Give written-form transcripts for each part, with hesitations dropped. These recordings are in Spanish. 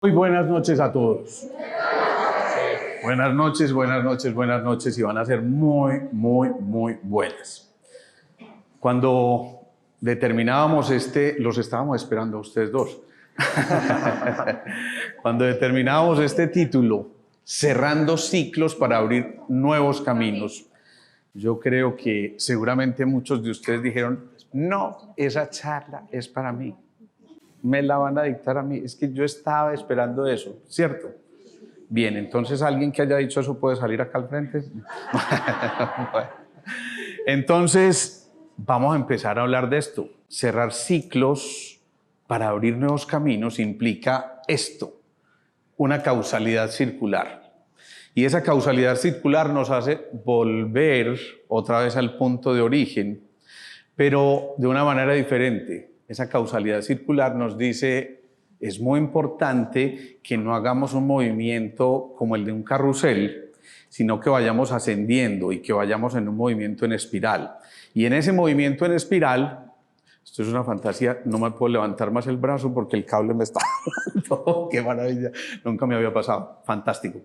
Muy buenas noches a todos. Buenas noches, buenas noches, buenas noches y van a ser muy buenas. Cuando determinábamos los estábamos esperando a ustedes dos. Cuando determinábamos este título, cerrando ciclos para abrir nuevos caminos, yo creo que seguramente muchos de ustedes dijeron, no, esa charla es para mí. Me la van a dictar a mí. Es que yo estaba esperando eso, ¿cierto? Bien, entonces alguien que haya dicho eso puede salir acá al frente. Bueno, entonces, vamos a empezar a hablar de esto. Cerrar ciclos para abrir nuevos caminos implica esto, una causalidad circular. Y esa causalidad circular nos hace volver otra vez al punto de origen, pero de una manera diferente. Esa causalidad circular nos dice, es muy importante que no hagamos un movimiento como el de un carrusel, sino que vayamos ascendiendo y que vayamos en un movimiento en espiral. Y en ese movimiento en espiral, esto es una fantasía, no me puedo levantar más el brazo porque el cable me está dando. ¡Qué maravilla! Nunca me había pasado. Fantástico.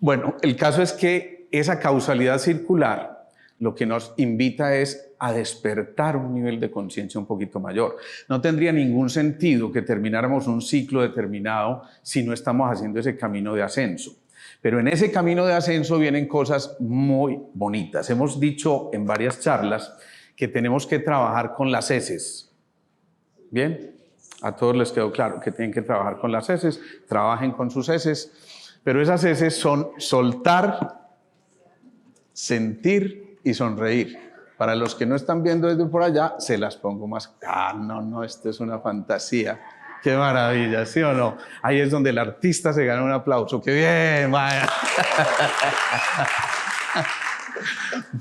Bueno, el caso es que esa causalidad circular lo que nos invita es a despertar un nivel de conciencia un poquito mayor. No tendría ningún sentido que termináramos un ciclo determinado si no estamos haciendo ese camino de ascenso. Pero en ese camino de ascenso vienen cosas muy bonitas. Hemos dicho en varias charlas que tenemos que trabajar con las heces. ¿Bien? A todos les quedó claro que tienen que trabajar con las heces, trabajen con sus heces, pero esas heces son soltar, sentir y sonreír. Para los que no están viendo desde por allá, se las pongo más. No, esto es una fantasía. ¡Qué maravilla! ¿Sí o no? Ahí es donde el artista se gana un aplauso. ¡Qué bien! Vaya.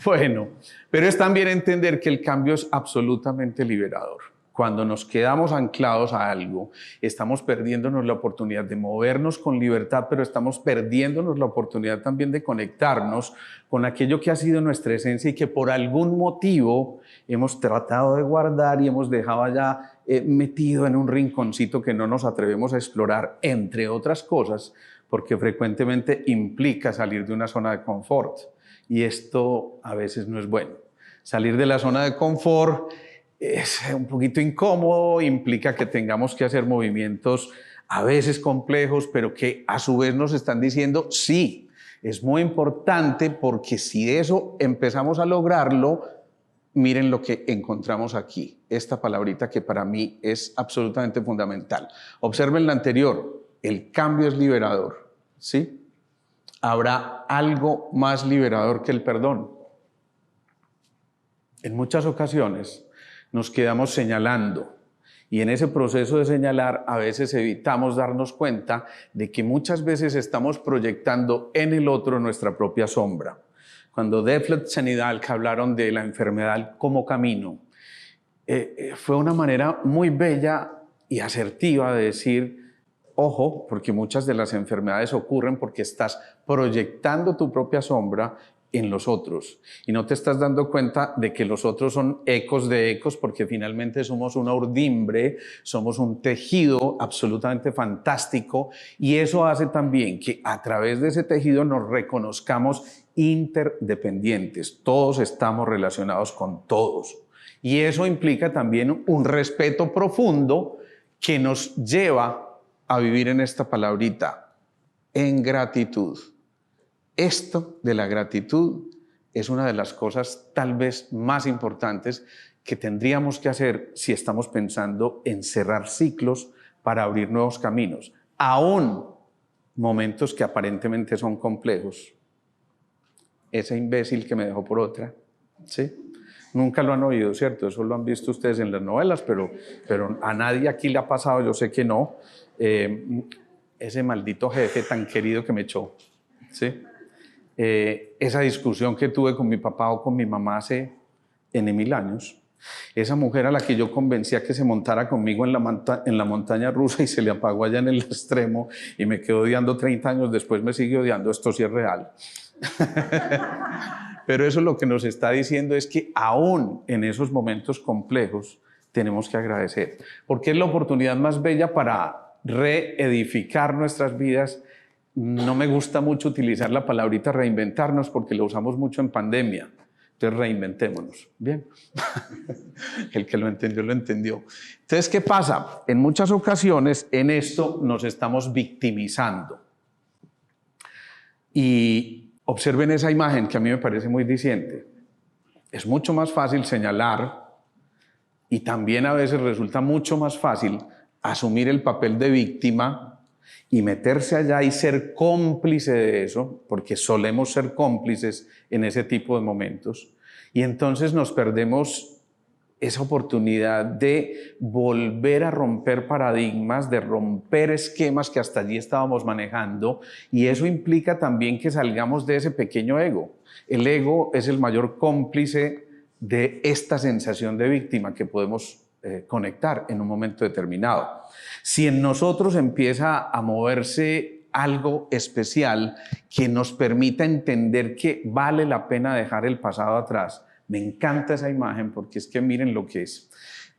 Bueno, pero es también entender que el cambio es absolutamente liberador. Cuando nos quedamos anclados a algo, estamos perdiéndonos la oportunidad de movernos con libertad, pero estamos perdiéndonos la oportunidad también de conectarnos con aquello que ha sido nuestra esencia y que por algún motivo hemos tratado de guardar y hemos dejado allá metido en un rinconcito que no nos atrevemos a explorar, entre otras cosas, porque frecuentemente implica salir de una zona de confort. Y esto a veces no es bueno. Salir de la zona de confort es un poquito incómodo, implica que tengamos que hacer movimientos a veces complejos, pero que a su vez nos están diciendo, sí, es muy importante porque si eso empezamos a lograrlo, miren lo que encontramos aquí, esta palabrita que para mí es absolutamente fundamental. Observen la anterior, el cambio es liberador, ¿sí? ¿Habrá algo más liberador que el perdón? En muchas ocasiones nos quedamos señalando y en ese proceso de señalar a veces evitamos darnos cuenta de que muchas veces estamos proyectando en el otro nuestra propia sombra. Cuando Deflett y Nidal hablaron de la enfermedad como camino, fue una manera muy bella y asertiva de decir, ojo, porque muchas de las enfermedades ocurren porque estás proyectando tu propia sombra en los otros y no te estás dando cuenta de que los otros son ecos de ecos, porque finalmente somos una urdimbre, somos un tejido absolutamente fantástico y eso hace también que a través de ese tejido nos reconozcamos interdependientes, todos estamos relacionados con todos y eso implica también un respeto profundo que nos lleva a vivir en esta palabrita, en gratitud. Esto de la gratitud es una de las cosas tal vez más importantes que tendríamos que hacer si estamos pensando en cerrar ciclos para abrir nuevos caminos, aún momentos que aparentemente son complejos. Ese imbécil que me dejó por otra, ¿sí? Nunca lo han oído, ¿cierto? Eso lo han visto ustedes en las novelas, pero a nadie aquí le ha pasado, yo sé que no. Ese maldito jefe tan querido que me echó, ¿sí? Esa discusión que tuve con mi papá o con mi mamá hace N mil años, esa mujer a la que yo convencía que se montara conmigo en la montaña rusa y se le apagó allá en el extremo y me quedó odiando 30 años después, me sigue odiando, esto sí es real. Pero eso lo que nos está diciendo es que aún en esos momentos complejos tenemos que agradecer, porque es la oportunidad más bella para reedificar nuestras vidas. No me gusta mucho utilizar la palabrita reinventarnos porque lo usamos mucho en pandemia. Entonces reinventémonos. Bien. El que lo entendió, lo entendió. Entonces, ¿qué pasa? En muchas ocasiones en esto nos estamos victimizando. Y observen esa imagen que a mí me parece muy diciente. Es mucho más fácil señalar y también a veces resulta mucho más fácil asumir el papel de víctima y meterse allá y ser cómplice de eso, porque solemos ser cómplices en ese tipo de momentos. Y entonces nos perdemos esa oportunidad de volver a romper paradigmas, de romper esquemas que hasta allí estábamos manejando, y eso implica también que salgamos de ese pequeño ego. El ego es el mayor cómplice de esta sensación de víctima que podemos conectar en un momento determinado. Si en nosotros empieza a moverse algo especial que nos permita entender que vale la pena dejar el pasado atrás. Me encanta esa imagen porque es que miren lo que es.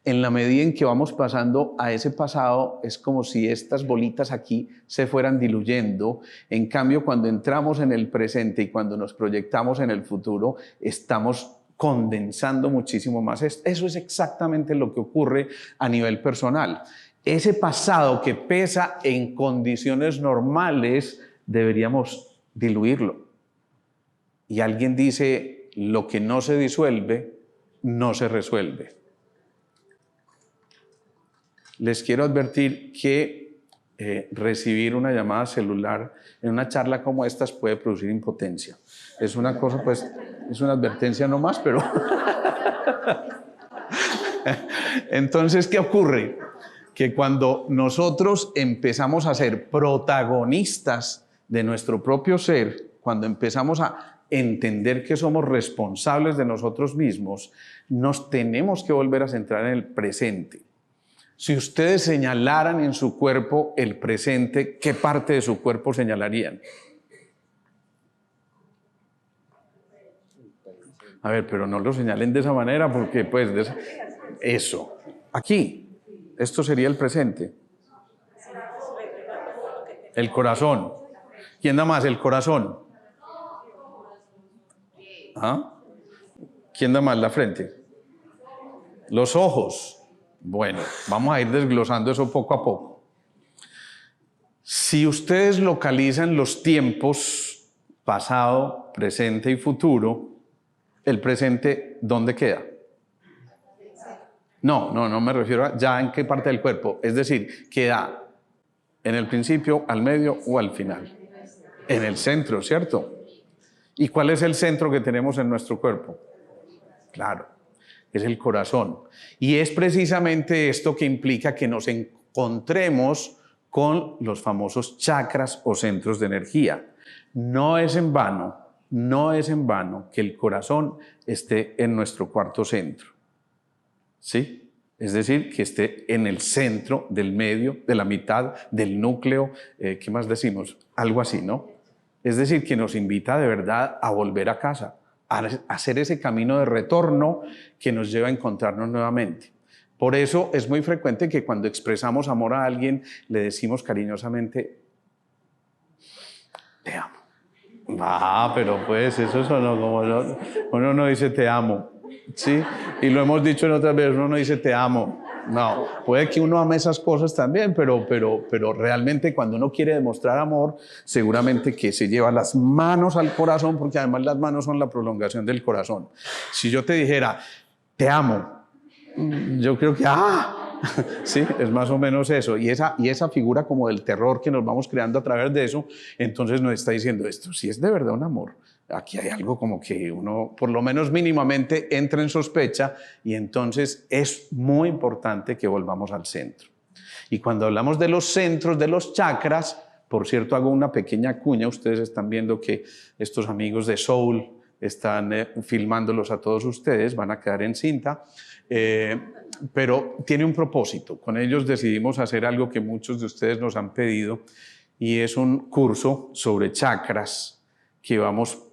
En la medida en que vamos pasando a ese pasado, es como si estas bolitas aquí se fueran diluyendo. En cambio, cuando entramos en el presente y cuando nos proyectamos en el futuro, estamos condensando muchísimo más. Eso es exactamente lo que ocurre a nivel personal. Ese pasado que pesa en condiciones normales, deberíamos diluirlo. Y alguien dice, lo que no se disuelve, no se resuelve. Les quiero advertir que recibir una llamada celular en una charla como estas puede producir impotencia. Es una cosa, pues, es una advertencia nomás, pero... Entonces, ¿qué ocurre? Que cuando nosotros empezamos a ser protagonistas de nuestro propio ser, cuando empezamos a entender que somos responsables de nosotros mismos, nos tenemos que volver a centrar en el presente. Si ustedes señalaran en su cuerpo el presente, ¿qué parte de su cuerpo señalarían? A ver, pero no lo señalen de esa manera porque pues eso, aquí. Esto sería el presente. El corazón. ¿Quién da más? El corazón. ¿Ah? ¿Quién da más? La frente. Los ojos. Bueno, vamos a ir desglosando eso poco a poco. Si ustedes localizan los tiempos pasado, presente y futuro, el presente, ¿dónde queda? No me refiero a ya en qué parte del cuerpo. Es decir, queda en el principio, al medio o al final. En el centro, ¿cierto? ¿Y cuál es el centro que tenemos en nuestro cuerpo? Claro, es el corazón. Y es precisamente esto que implica que nos encontremos con los famosos chakras o centros de energía. No es en vano que el corazón esté en nuestro cuarto centro. ¿Sí? Es decir, que esté en el centro del medio, de la mitad, del núcleo, ¿qué más decimos? Algo así, ¿no? Es decir, que nos invita de verdad a volver a casa, a hacer ese camino de retorno que nos lleva a encontrarnos nuevamente. Por eso es muy frecuente que cuando expresamos amor a alguien, le decimos cariñosamente, te amo. Ah, pero pues eso sonó como... Uno no dice te amo. ¿Sí? Y lo hemos dicho en otras veces, uno no dice te amo. No, puede que uno ame esas cosas también, pero realmente cuando uno quiere demostrar amor, seguramente que se lleva las manos al corazón, porque además las manos son la prolongación del corazón. Si yo te dijera, te amo, yo creo que, sí, es más o menos eso. Y esa figura como del terror que nos vamos creando a través de eso, entonces nos está diciendo esto, si es de verdad un amor. Aquí hay algo como que uno, por lo menos mínimamente, entra en sospecha y entonces es muy importante que volvamos al centro. Y cuando hablamos de los centros, de los chakras, por cierto, hago una pequeña cuña, ustedes están viendo que estos amigos de Soul están filmándolos a todos ustedes, van a quedar en cinta, pero tiene un propósito. Con ellos decidimos hacer algo que muchos de ustedes nos han pedido y es un curso sobre chakras que vamos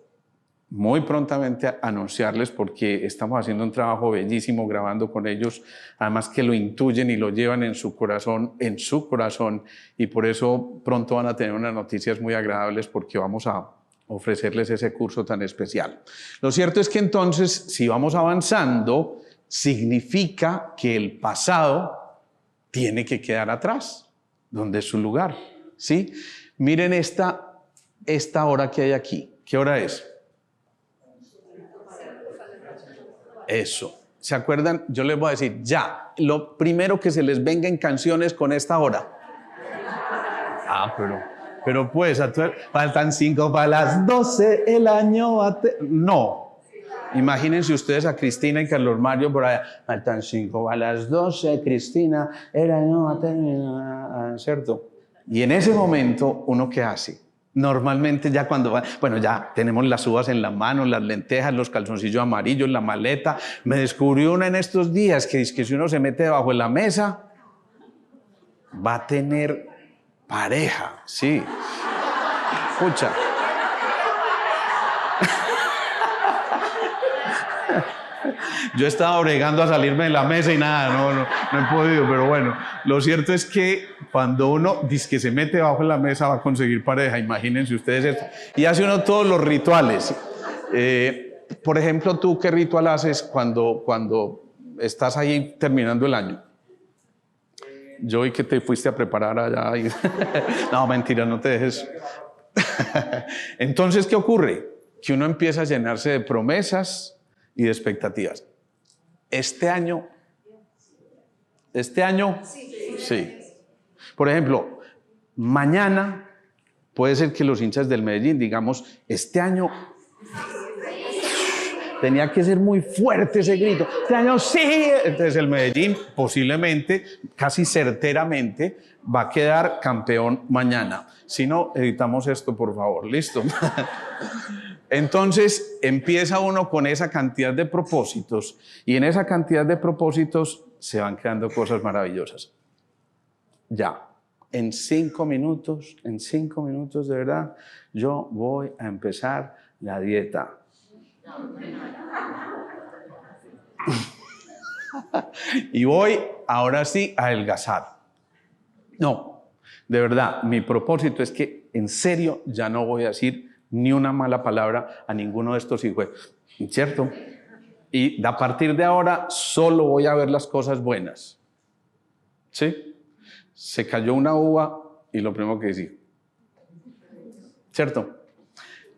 muy prontamente a anunciarles, porque estamos haciendo un trabajo bellísimo grabando con ellos, además que lo intuyen y lo llevan en su corazón, y por eso pronto van a tener unas noticias muy agradables, porque vamos a ofrecerles ese curso tan especial. Lo cierto es que entonces, si vamos avanzando, significa que el pasado tiene que quedar atrás, donde es su lugar, ¿sí? Miren esta hora que hay aquí. ¿Qué hora es? Eso. ¿Se acuerdan? Yo les voy a decir ya, lo primero que se les venga en canciones con esta hora. Pero pues, faltan 5 para las 12, el año va No. Imagínense ustedes a Cristina y Carlos Mario por allá. Faltan 5 para las 12, Cristina, el año va a terminar, ¿cierto? Y en ese momento, ¿uno qué hace? Normalmente ya cuando va, bueno, ya tenemos las uvas en la mano, las lentejas, los calzoncillos amarillos, la maleta. Me descubrió una en estos días que dice que si uno se mete debajo de la mesa, va a tener pareja, sí. Escucha. Yo estaba bregando a salirme de la mesa y nada, no he podido, pero bueno, lo cierto es que cuando uno dice que se mete debajo de la mesa va a conseguir pareja, imagínense ustedes esto, y hace uno todos los rituales. Por ejemplo, ¿tú qué ritual haces cuando estás ahí terminando el año? Yo vi que te fuiste a preparar allá. No, mentira, no te dejes. Entonces, ¿qué ocurre? Que uno empieza a llenarse de promesas y de expectativas. Este año, sí. Por ejemplo, mañana puede ser que los hinchas del Medellín, digamos, este año tenía que ser muy fuerte ese grito. Este año sí. Entonces el Medellín posiblemente, casi certeramente, va a quedar campeón mañana. Si no, editamos esto, por favor. ¿Listo? Entonces empieza uno con esa cantidad de propósitos, y en esa cantidad de propósitos se van creando cosas maravillosas. Ya, en 5 minutos de verdad, yo voy a empezar la dieta. Y voy ahora sí a adelgazar. No, de verdad, mi propósito es que en serio ya no voy a decir ni una mala palabra a ninguno de estos hijos, ¿cierto? Y a partir de ahora solo voy a ver las cosas buenas. ¿Sí? Se cayó una uva y lo primero que decir, ¿cierto?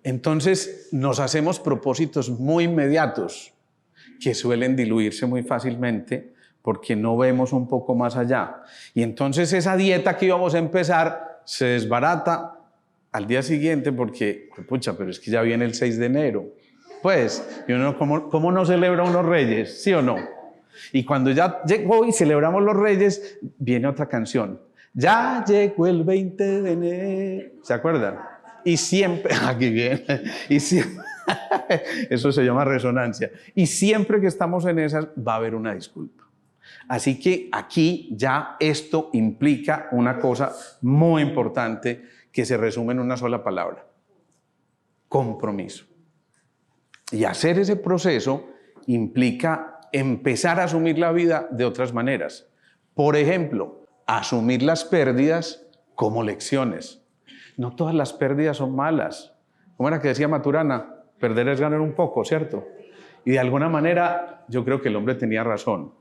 Entonces nos hacemos propósitos muy inmediatos que suelen diluirse muy fácilmente porque no vemos un poco más allá. Y entonces esa dieta que íbamos a empezar se desbarata al día siguiente porque, pucha, pero es que ya viene el 6 de enero. Pues, y uno, ¿cómo no celebra unos Reyes? ¿Sí o no? Y cuando ya llegó y celebramos los Reyes, viene otra canción. Ya llegó el 20 de enero. ¿Se acuerdan? Y siempre, aquí bien, y siempre, eso se llama resonancia. Y siempre que estamos en esas, va a haber una disculpa. Así que aquí ya esto implica una cosa muy importante que se resume en una sola palabra: compromiso. Y hacer ese proceso implica empezar a asumir la vida de otras maneras. Por ejemplo, asumir las pérdidas como lecciones. No todas las pérdidas son malas. ¿Cómo era que decía Maturana? Perder es ganar un poco, ¿cierto? Y de alguna manera yo creo que el hombre tenía razón,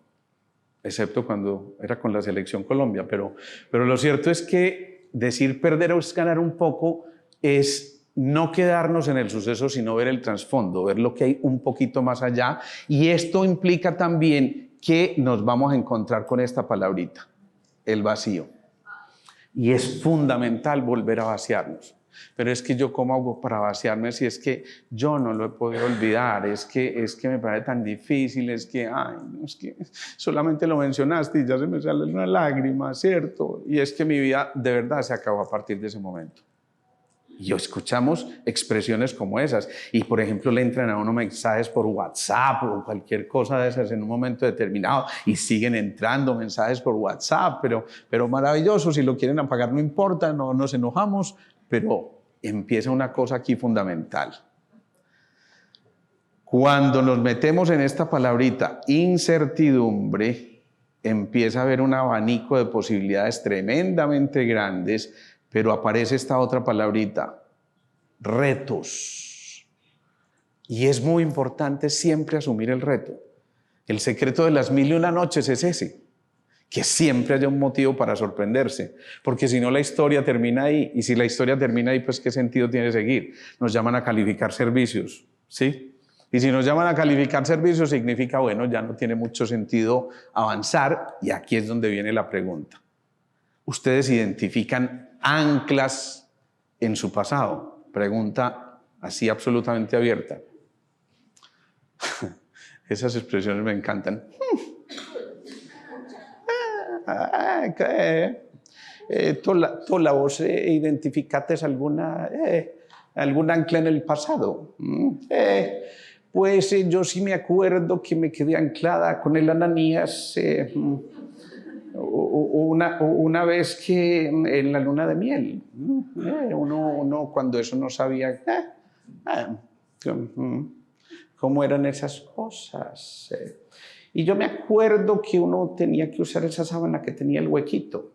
excepto cuando era con la selección Colombia. Pero lo cierto es que decir perder es ganar un poco es no quedarnos en el suceso, sino ver el trasfondo, ver lo que hay un poquito más allá. Y esto implica también que nos vamos a encontrar con esta palabrita, el vacío. Y es fundamental volver a vaciarnos. Pero es que yo, ¿cómo hago para vaciarme si es que yo no lo he podido olvidar? Es que me parece tan difícil, es que solamente lo mencionaste y ya se me sale una lágrima, ¿cierto? Y es que mi vida de verdad se acabó a partir de ese momento. Y escuchamos expresiones como esas. Y, por ejemplo, le entran a uno mensajes por WhatsApp o cualquier cosa de esas en un momento determinado y siguen entrando mensajes por WhatsApp, pero maravilloso. Si lo quieren apagar no importa, no nos enojamos, pero empieza una cosa aquí fundamental. Cuando nos metemos en esta palabrita, incertidumbre, empieza a haber un abanico de posibilidades tremendamente grandes, pero aparece esta otra palabrita, retos. Y es muy importante siempre asumir el reto. El secreto de las 1001 noches es ese, que siempre haya un motivo para sorprenderse, porque si no la historia termina ahí, y si la historia termina ahí, pues ¿qué sentido tiene seguir? Nos llaman a calificar servicios, ¿sí? Y si nos llaman a calificar servicios, significa, bueno, ya no tiene mucho sentido avanzar, y aquí es donde viene la pregunta. ¿Ustedes identifican anclas en su pasado? Pregunta así absolutamente abierta. Esas expresiones me encantan. ¿Tola vos identificaste algún ancla en el pasado? Pues yo sí me acuerdo que me quedé anclada con el Ananías una vez que en la luna de miel. Uno cuando eso no sabía cómo eran esas cosas. Y yo me acuerdo que uno tenía que usar esa sábana que tenía el huequito.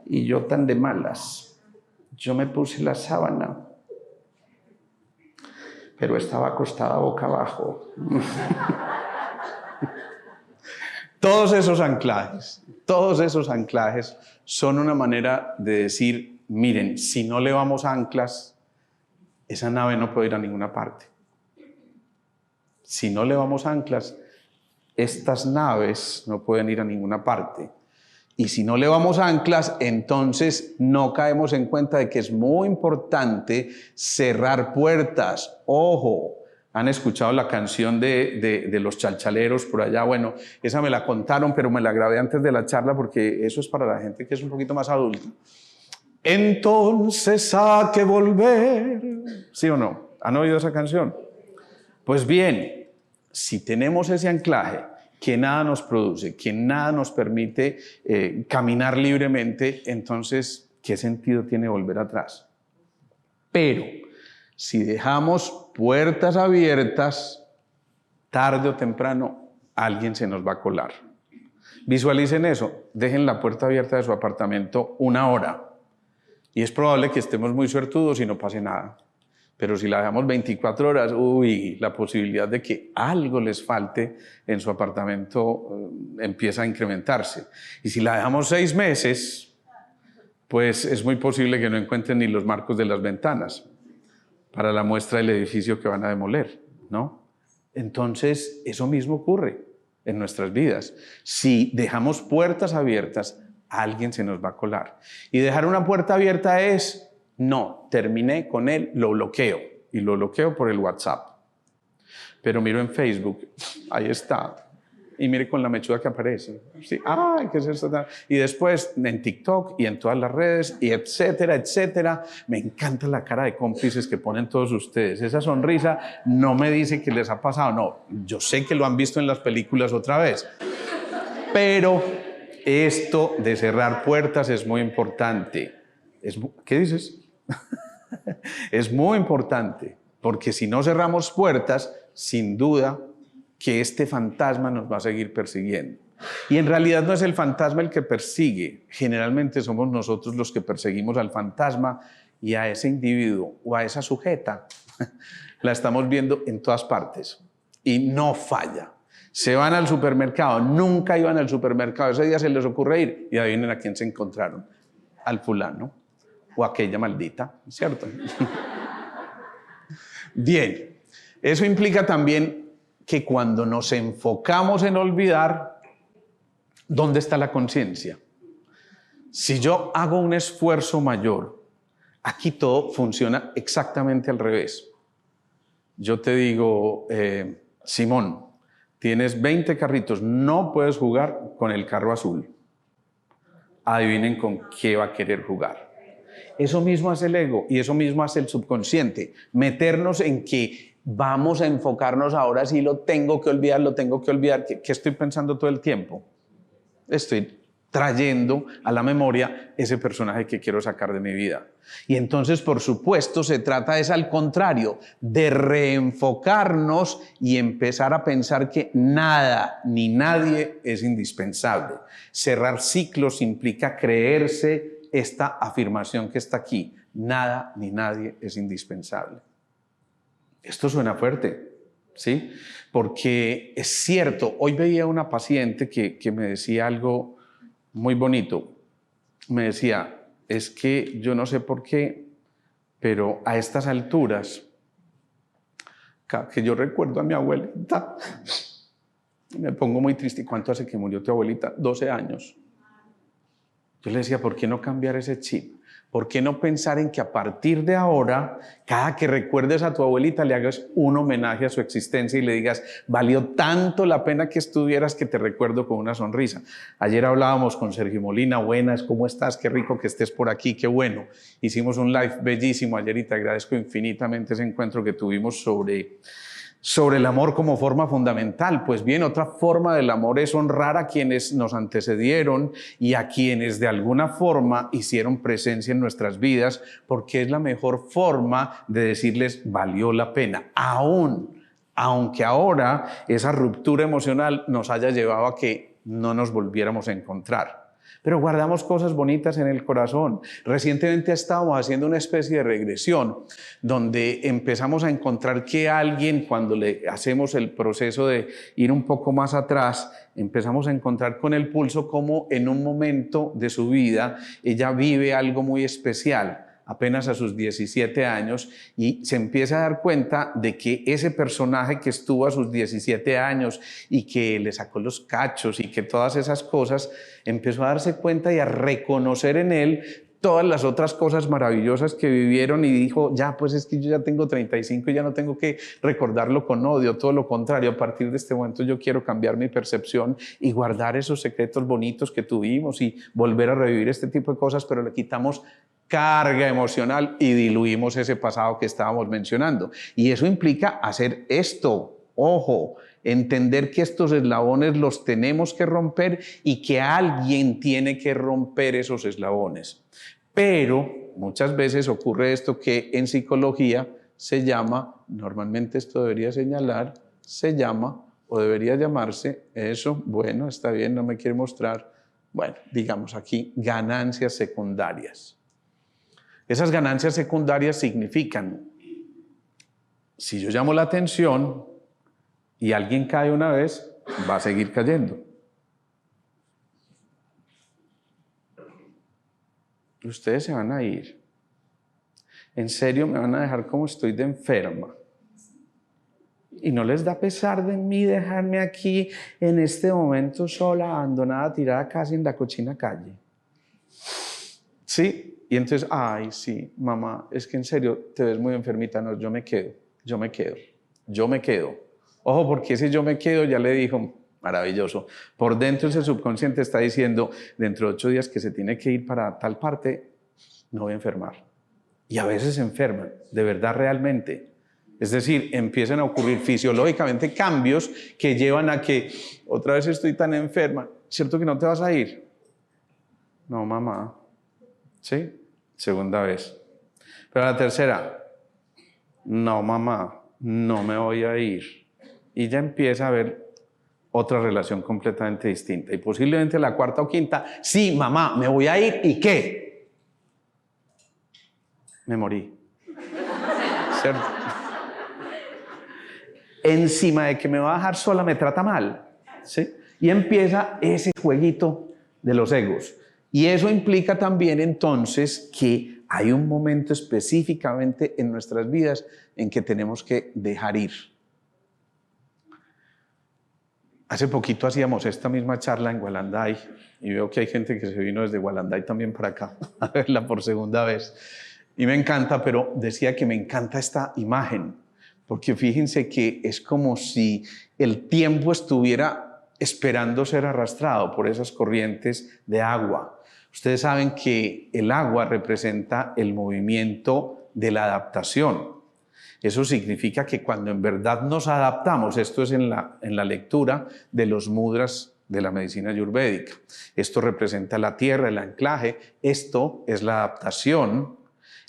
Y yo tan de malas, yo me puse la sábana, pero estaba acostada boca abajo. Todos esos anclajes son una manera de decir, miren, si no le vamos anclas, esa nave no puede ir a ninguna parte. Si no le vamos anclas, estas naves no pueden ir a ninguna parte. Y si no le vamos anclas, entonces no caemos en cuenta de que es muy importante cerrar puertas. Ojo, ¿han escuchado la canción de los chalchaleros por allá? Bueno, esa me la contaron, pero me la grabé antes de la charla porque eso es para la gente que es un poquito más adulta. Entonces hay que volver. ¿Sí o no? ¿Han oído esa canción? Pues bien, si tenemos ese anclaje que nada nos produce, que nada nos permite caminar libremente, entonces, ¿qué sentido tiene volver atrás? Pero si dejamos puertas abiertas, tarde o temprano alguien se nos va a colar. Visualicen eso, dejen la puerta abierta de su apartamento 1 hora y es probable que estemos muy suertudos y no pase nada. Pero si la dejamos 24 horas, la posibilidad de que algo les falte en su apartamento empieza a incrementarse. Y si la dejamos 6 meses, pues es muy posible que no encuentren ni los marcos de las ventanas para la muestra del edificio que van a demoler, ¿no? Entonces, eso mismo ocurre en nuestras vidas. Si dejamos puertas abiertas, alguien se nos va a colar. Y dejar una puerta abierta es... No, terminé con él, lo bloqueo. Y lo bloqueo por el WhatsApp. Pero miro en Facebook, ahí está. Y mire con la mechuda que aparece. Sí, ¡ay, qué es esto! Y después en TikTok y en todas las redes, y etcétera, etcétera. Me encanta la cara de cómplices que ponen todos ustedes. Esa sonrisa no me dice que les ha pasado. No, yo sé que lo han visto en las películas otra vez. Pero esto de cerrar puertas es muy importante. ¿Qué dices? Es muy importante, porque si no cerramos puertas, sin duda que este fantasma nos va a seguir persiguiendo. Y en realidad no es el fantasma el que persigue, generalmente somos nosotros los que perseguimos al fantasma y a ese individuo o a esa sujeta. La estamos viendo en todas partes y no falla. Se van al supermercado, nunca iban al supermercado, ese día se les ocurre ir y adivinen a quién se encontraron, al fulano o aquella maldita, ¿cierto? Bien, eso implica también que cuando nos enfocamos en olvidar, ¿dónde está la conciencia? Si yo hago un esfuerzo mayor, aquí todo funciona exactamente al revés. Yo te digo, Simón, tienes 20 carritos, no puedes jugar con el carro azul. Adivinen con qué va a querer jugar. Eso mismo hace el ego y eso mismo hace el subconsciente. Meternos en que vamos a enfocarnos ahora sí, lo tengo que olvidar. ¿Qué estoy pensando todo el tiempo? Estoy trayendo a la memoria ese personaje que quiero sacar de mi vida. Y entonces, por supuesto, se trata es al contrario, de reenfocarnos y empezar a pensar que nada ni nadie es indispensable. Cerrar ciclos implica creerse esta afirmación que está aquí: nada ni nadie es indispensable. Esto suena fuerte, ¿sí? Porque es cierto, hoy veía una paciente que me decía algo muy bonito. Me decía, es que yo no sé por qué, pero a estas alturas, cada que yo recuerdo a mi abuelita, me pongo muy triste. ¿Cuánto hace que murió tu abuelita? 12 años. Yo le decía, ¿por qué no cambiar ese chip? ¿Por qué no pensar en que a partir de ahora, cada que recuerdes a tu abuelita, le hagas un homenaje a su existencia y le digas, valió tanto la pena que estuvieras que te recuerdo con una sonrisa? Ayer hablábamos con Sergio Molina. Buenas, ¿cómo estás? Qué rico que estés por aquí, qué bueno. Hicimos un live bellísimo ayer y te agradezco infinitamente ese encuentro que tuvimos sobre el amor como forma fundamental. Pues bien, otra forma del amor es honrar a quienes nos antecedieron y a quienes de alguna forma hicieron presencia en nuestras vidas, porque es la mejor forma de decirles valió la pena, aunque ahora esa ruptura emocional nos haya llevado a que no nos volviéramos a encontrar. Pero guardamos cosas bonitas en el corazón. Recientemente estábamos haciendo una especie de regresión donde empezamos a encontrar que alguien, cuando le hacemos el proceso de ir un poco más atrás, empezamos a encontrar con el pulso cómo en un momento de su vida ella vive algo muy especial, apenas a sus 17 años, y se empieza a dar cuenta de que ese personaje que estuvo a sus 17 años y que le sacó los cachos y que todas esas cosas, empezó a darse cuenta y a reconocer en él todas las otras cosas maravillosas que vivieron, y dijo, ya, pues es que yo ya tengo 35 y ya no tengo que recordarlo con odio, todo lo contrario, a partir de este momento yo quiero cambiar mi percepción y guardar esos secretos bonitos que tuvimos y volver a revivir este tipo de cosas, pero le quitamos carga emocional y diluimos ese pasado que estábamos mencionando. Y eso implica hacer esto, ojo, entender que estos eslabones los tenemos que romper y que alguien tiene que romper esos eslabones. Pero muchas veces ocurre esto que en psicología se llama, normalmente esto debería señalar, se llama o debería llamarse eso, bueno, está bien, no me quiere mostrar, bueno, digamos aquí, ganancias secundarias. Esas ganancias secundarias significan, si yo llamo la atención y alguien cae una vez, va a seguir cayendo. Ustedes se van a ir. En serio, me van a dejar como estoy de enferma. Y no les da pesar de mí dejarme aquí en este momento sola, abandonada, tirada casi en la cochina calle. ¿Sí? Y entonces, ay, sí, mamá, es que en serio te ves muy enfermita. No, yo me quedo. Ojo, porque ese yo me quedo ya le dijo, maravilloso. Por dentro ese subconsciente está diciendo, dentro de 8 días que se tiene que ir para tal parte, no voy a enfermar. Y a veces se enferman, de verdad, realmente. Es decir, empiezan a ocurrir fisiológicamente cambios que llevan a que otra vez estoy tan enferma. ¿Cierto que no te vas a ir? No, mamá. ¿Sí? Segunda vez. Pero la tercera, no, mamá, no me voy a ir. Y ya empieza a haber otra relación completamente distinta. Y posiblemente la cuarta o quinta, sí, mamá, me voy a ir, ¿y qué? Me morí. ¿Cierto? Encima de que me va a dejar sola, me trata mal. ¿Sí? Y empieza ese jueguito de los egos. Y eso implica también entonces que hay un momento específicamente en nuestras vidas en que tenemos que dejar ir. Hace poquito hacíamos esta misma charla en Gualanday y veo que hay gente que se vino desde Gualanday también para acá a verla por segunda vez. Y me encanta, pero decía que me encanta esta imagen, porque fíjense que es como si el tiempo estuviera esperando ser arrastrado por esas corrientes de agua. Ustedes saben que el agua representa el movimiento de la adaptación. Eso significa que cuando en verdad nos adaptamos, esto es en la lectura de los mudras de la medicina ayurvédica. Esto representa la tierra, el anclaje, esto es la adaptación,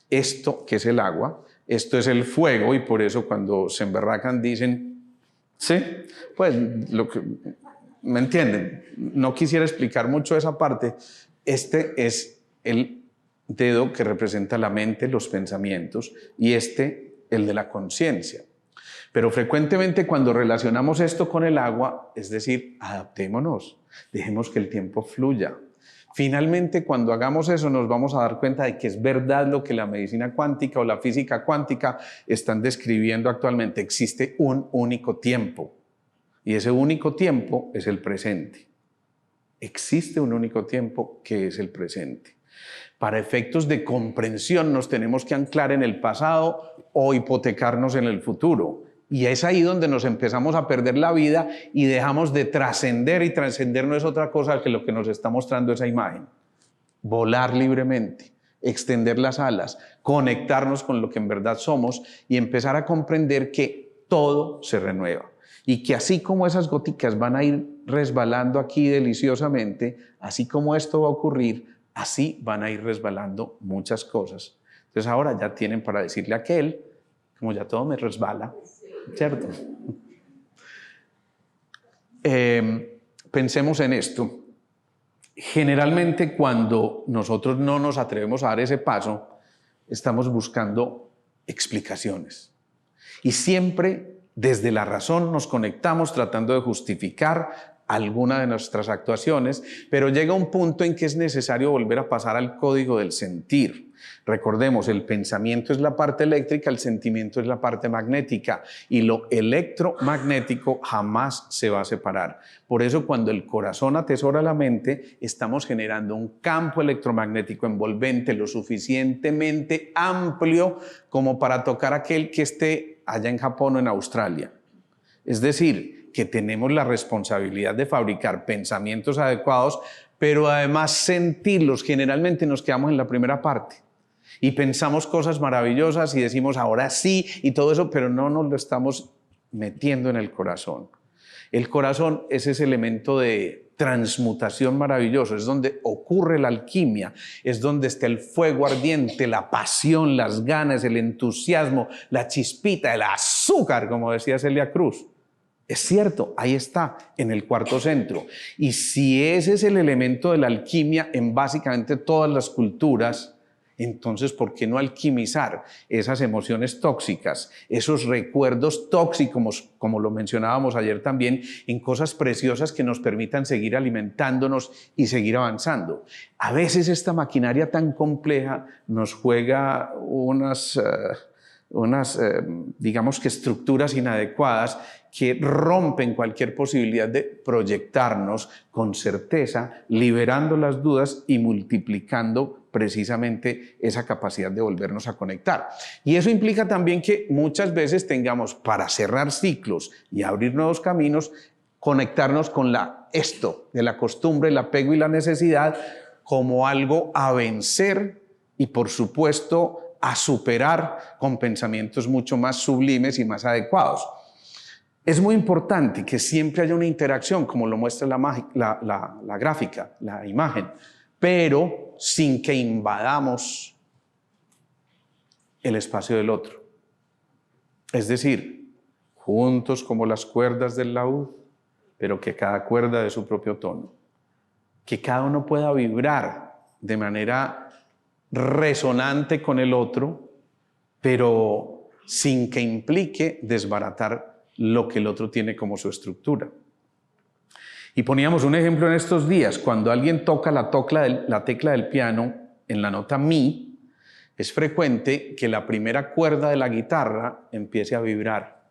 esto que es el agua, esto es el fuego, y por eso cuando se emberracan dicen, sí, pues ¿me entienden? No quisiera explicar mucho esa parte. Este es el dedo que representa la mente, los pensamientos, y el de la conciencia. Pero frecuentemente cuando relacionamos esto con el agua, es decir, adaptémonos, dejemos que el tiempo fluya. Finalmente, cuando hagamos eso, nos vamos a dar cuenta de que es verdad lo que la medicina cuántica o la física cuántica están describiendo actualmente. Existe un único tiempo, y ese único tiempo es el presente. Existe un único tiempo que es el presente. Para efectos de comprensión nos tenemos que anclar en el pasado o hipotecarnos en el futuro. Y es ahí donde nos empezamos a perder la vida y dejamos de trascender, y trascender no es otra cosa que lo que nos está mostrando esa imagen. Volar libremente, extender las alas, conectarnos con lo que en verdad somos y empezar a comprender que todo se renueva. Y que así como esas goticas van a ir resbalando aquí deliciosamente, así como esto va a ocurrir, así van a ir resbalando muchas cosas. Entonces ahora ya tienen para decirle a aquel, como ya todo me resbala, ¿cierto? Pensemos en esto. Generalmente cuando nosotros no nos atrevemos a dar ese paso, estamos buscando explicaciones. Y siempre desde la razón nos conectamos tratando de justificar alguna de nuestras actuaciones, pero llega un punto en que es necesario volver a pasar al código del sentir. Recordemos, el pensamiento es la parte eléctrica, el sentimiento es la parte magnética, y lo electromagnético jamás se va a separar. Por eso cuando el corazón atesora la mente, estamos generando un campo electromagnético envolvente lo suficientemente amplio como para tocar aquel que esté allá en Japón o en Australia. Es decir, que tenemos la responsabilidad de fabricar pensamientos adecuados, pero además sentirlos. Generalmente nos quedamos en la primera parte y pensamos cosas maravillosas y decimos ahora sí y todo eso, pero no nos lo estamos metiendo en el corazón. El corazón es ese elemento de transmutación maravilloso, es donde ocurre la alquimia, es donde está el fuego ardiente, la pasión, las ganas, el entusiasmo, la chispita, el azúcar, como decía Celia Cruz. Es cierto, ahí está, en el cuarto centro. Y si ese es el elemento de la alquimia en básicamente todas las culturas, entonces, ¿por qué no alquimizar esas emociones tóxicas, esos recuerdos tóxicos, como lo mencionábamos ayer también, en cosas preciosas que nos permitan seguir alimentándonos y seguir avanzando? A veces esta maquinaria tan compleja nos juega digamos que estructuras inadecuadas que rompen cualquier posibilidad de proyectarnos con certeza, liberando las dudas y multiplicando precisamente esa capacidad de volvernos a conectar. Y eso implica también que muchas veces tengamos, para cerrar ciclos y abrir nuevos caminos, conectarnos con esto de la costumbre, el apego y la necesidad como algo a vencer y, por supuesto, a superar con pensamientos mucho más sublimes y más adecuados. Es muy importante que siempre haya una interacción, como lo muestra la gráfica, la imagen, pero sin que invadamos el espacio del otro. Es decir, juntos como las cuerdas del laúd, pero que cada cuerda dé su propio tono. Que cada uno pueda vibrar de manera resonante con el otro, pero sin que implique desbaratar lo que el otro tiene como su estructura. Y poníamos un ejemplo en estos días: cuando alguien toca la tecla del piano en la nota mi, es frecuente que la primera cuerda de la guitarra empiece a vibrar.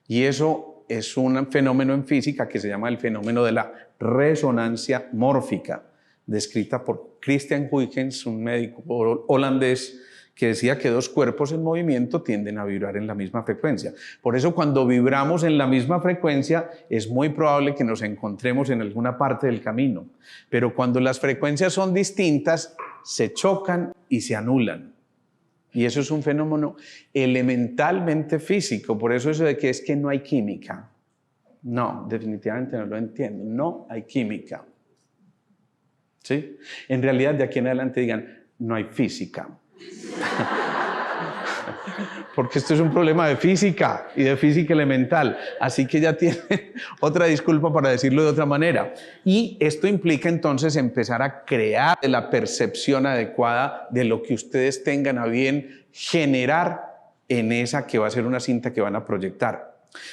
Y eso es un fenómeno en física que se llama el fenómeno de la resonancia mórfica, descrita por Christian Huygens, un médico holandés, que decía que dos cuerpos en movimiento tienden a vibrar en la misma frecuencia. Por eso cuando vibramos en la misma frecuencia es muy probable que nos encontremos en alguna parte del camino. Pero cuando las frecuencias son distintas, se chocan y se anulan. Y eso es un fenómeno elementalmente físico. Por eso de que es que no hay química. No, definitivamente no lo entiendo. No hay química. ¿Sí? En realidad, de aquí en adelante digan, no hay física. Porque esto es un problema de física y de física elemental. Así que ya tienen otra disculpa para decirlo de otra manera. Y esto implica entonces empezar a crear la percepción adecuada de lo que ustedes tengan a bien generar en esa que va a ser una cinta que van a proyectar.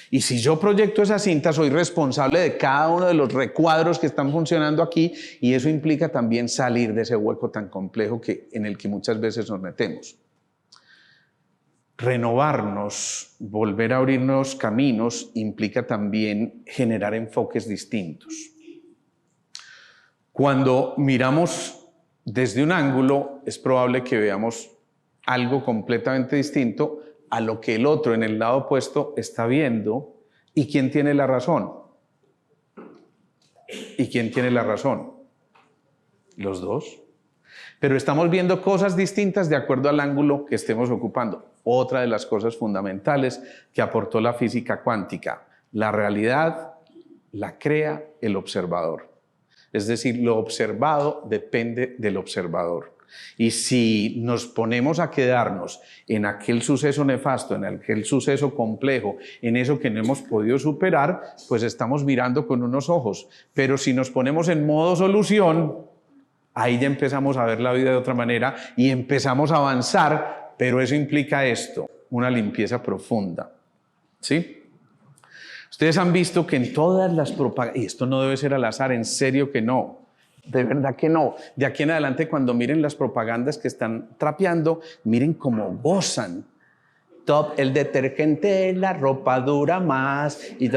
Y si yo proyecto esa cinta, soy responsable de cada uno de los recuadros que están funcionando aquí, y eso implica también salir de ese hueco tan complejo en el que muchas veces nos metemos. Renovarnos, volver a abrirnos caminos, implica también generar enfoques distintos. Cuando miramos desde un ángulo, es probable que veamos algo completamente distinto a lo que el otro en el lado opuesto está viendo. ¿Y quién tiene la razón? ¿Y quién tiene la razón? Los dos. Pero estamos viendo cosas distintas de acuerdo al ángulo que estemos ocupando. Otra de las cosas fundamentales que aportó la física cuántica: la realidad la crea el observador. Es decir, lo observado depende del observador. Y si nos ponemos a quedarnos en aquel suceso nefasto, en aquel suceso complejo, en eso que no hemos podido superar, pues estamos mirando con unos ojos. Pero si nos ponemos en modo solución, ahí ya empezamos a ver la vida de otra manera y empezamos a avanzar, pero eso implica esto, una limpieza profunda. ¿Sí? Ustedes han visto que en todas las propagandas, y esto no debe ser al azar, en serio que no, de verdad que no. De aquí en adelante, cuando miren las propagandas que están trapeando, miren cómo gozan. Top, el detergente, la ropa dura más, y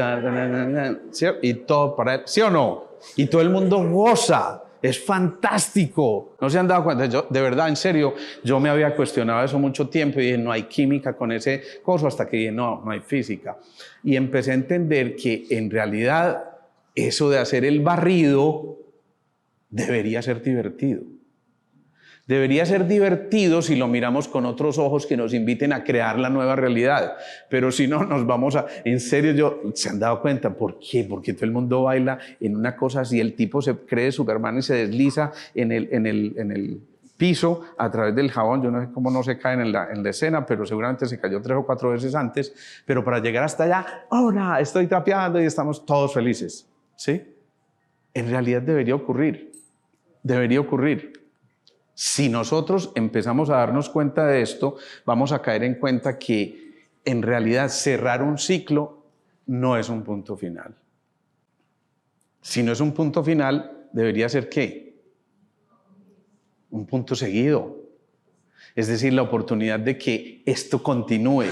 todo para, ¿sí o no? Y todo el mundo goza. Es fantástico. ¿No se han dado cuenta? Yo, de verdad, en serio, yo me había cuestionado eso mucho tiempo y dije, no hay química con ese coso, hasta que dije, no hay física. Y empecé a entender que en realidad eso de hacer el barrido debería ser divertido. Debería ser divertido si lo miramos con otros ojos que nos inviten a crear la nueva realidad. Pero si no, nos vamos a... En serio, ¿se han dado cuenta? ¿Por qué? Porque todo el mundo baila en una cosa así. El tipo se cree Superman y se desliza en el piso a través del jabón. Yo no sé cómo no se cae en la escena, pero seguramente se cayó 3 o 4 veces antes. Pero para llegar hasta allá, ¡hola! Estoy trapeando y estamos todos felices. ¿Sí? En realidad debería ocurrir. Debería ocurrir. Si nosotros empezamos a darnos cuenta de esto, vamos a caer en cuenta que en realidad cerrar un ciclo no es un punto final. Si no es un punto final, debería ser ¿qué? Un punto seguido. Es decir, la oportunidad de que esto continúe.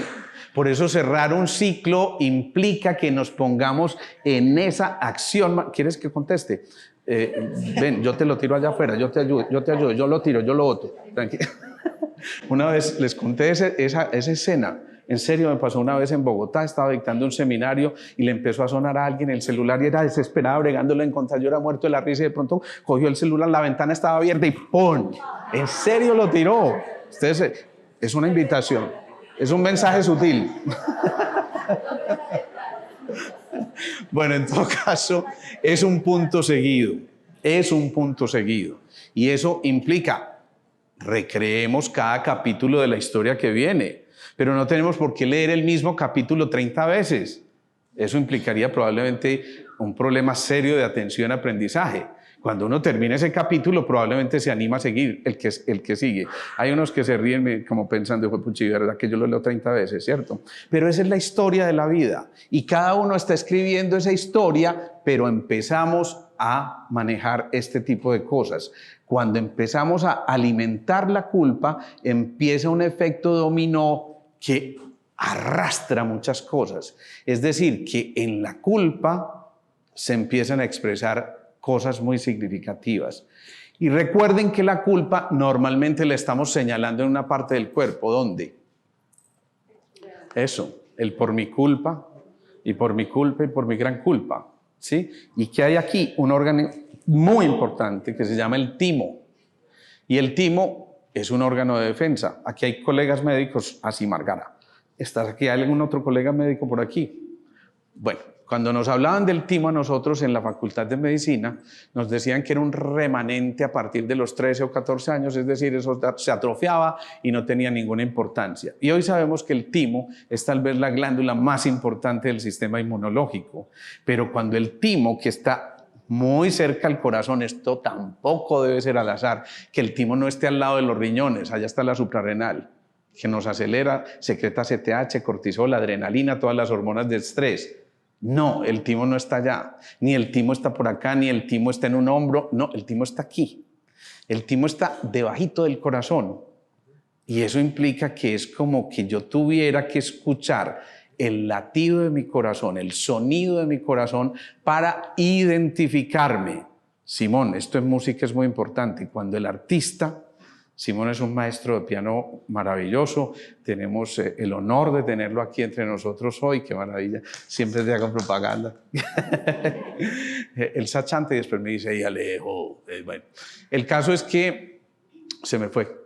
Por eso cerrar un ciclo implica que nos pongamos en esa acción. ¿Quieres que conteste? Ven, yo te lo tiro allá afuera, yo te ayudo, yo lo tiro, yo lo boto. Tranquilo. Una vez les conté esa escena. En serio, me pasó una vez en Bogotá, estaba dictando un seminario y le empezó a sonar a alguien el celular y era desesperada bregándolo a encontrar. Yo era muerto de la risa y de pronto cogió el celular, la ventana estaba abierta y ¡pum! En serio lo tiró. Ustedes, es una invitación, es un mensaje sutil. Bueno, en todo caso, es un punto seguido, y eso implica, recreemos cada capítulo de la historia que viene, pero no tenemos por qué leer el mismo capítulo 30 veces. Eso implicaría probablemente un problema serio de atención y aprendizaje. Cuando uno termina ese capítulo, probablemente se anima a seguir el que sigue. Hay unos que se ríen como pensando, puchi, ¿verdad que yo lo leo 30 veces, cierto? Pero esa es la historia de la vida. Y cada uno está escribiendo esa historia, pero empezamos a manejar este tipo de cosas. Cuando empezamos a alimentar la culpa, empieza un efecto dominó que arrastra muchas cosas. Es decir, que en la culpa se empiezan a expresar cosas muy significativas. Y recuerden que la culpa normalmente la estamos señalando en una parte del cuerpo. ¿Dónde? Eso, el por mi culpa, y por mi culpa, y por mi gran culpa. ¿Sí? Y que hay aquí un órgano muy importante que se llama el timo. Y el timo es un órgano de defensa. Aquí hay colegas médicos, así Margara. ¿Estás aquí? ¿Hay algún otro colega médico por aquí? Bueno, Cuando nos hablaban del timo a nosotros en la Facultad de Medicina, nos decían que era un remanente a partir de los 13 o 14 años, es decir, eso se atrofiaba y no tenía ninguna importancia. Y hoy sabemos que el timo es tal vez la glándula más importante del sistema inmunológico, pero cuando el timo, que está muy cerca al corazón, esto tampoco debe ser al azar, que el timo no esté al lado de los riñones, allá está la suprarrenal, que nos acelera, secreta CTH, cortisol, adrenalina, todas las hormonas de estrés. No, el timo no está allá, ni el timo está por acá, ni el timo está en un hombro, no, el timo está aquí. El timo está debajito del corazón y eso implica que es como que yo tuviera que escuchar el latido de mi corazón, el sonido de mi corazón para identificarme. Simón, esto en música es muy importante. Cuando el artista, Simón es un maestro de piano maravilloso, tenemos el honor de tenerlo aquí entre nosotros hoy, qué maravilla, siempre te hago propaganda. Él sachante y después me dice, y Alejo, bueno. El caso es que se me fue.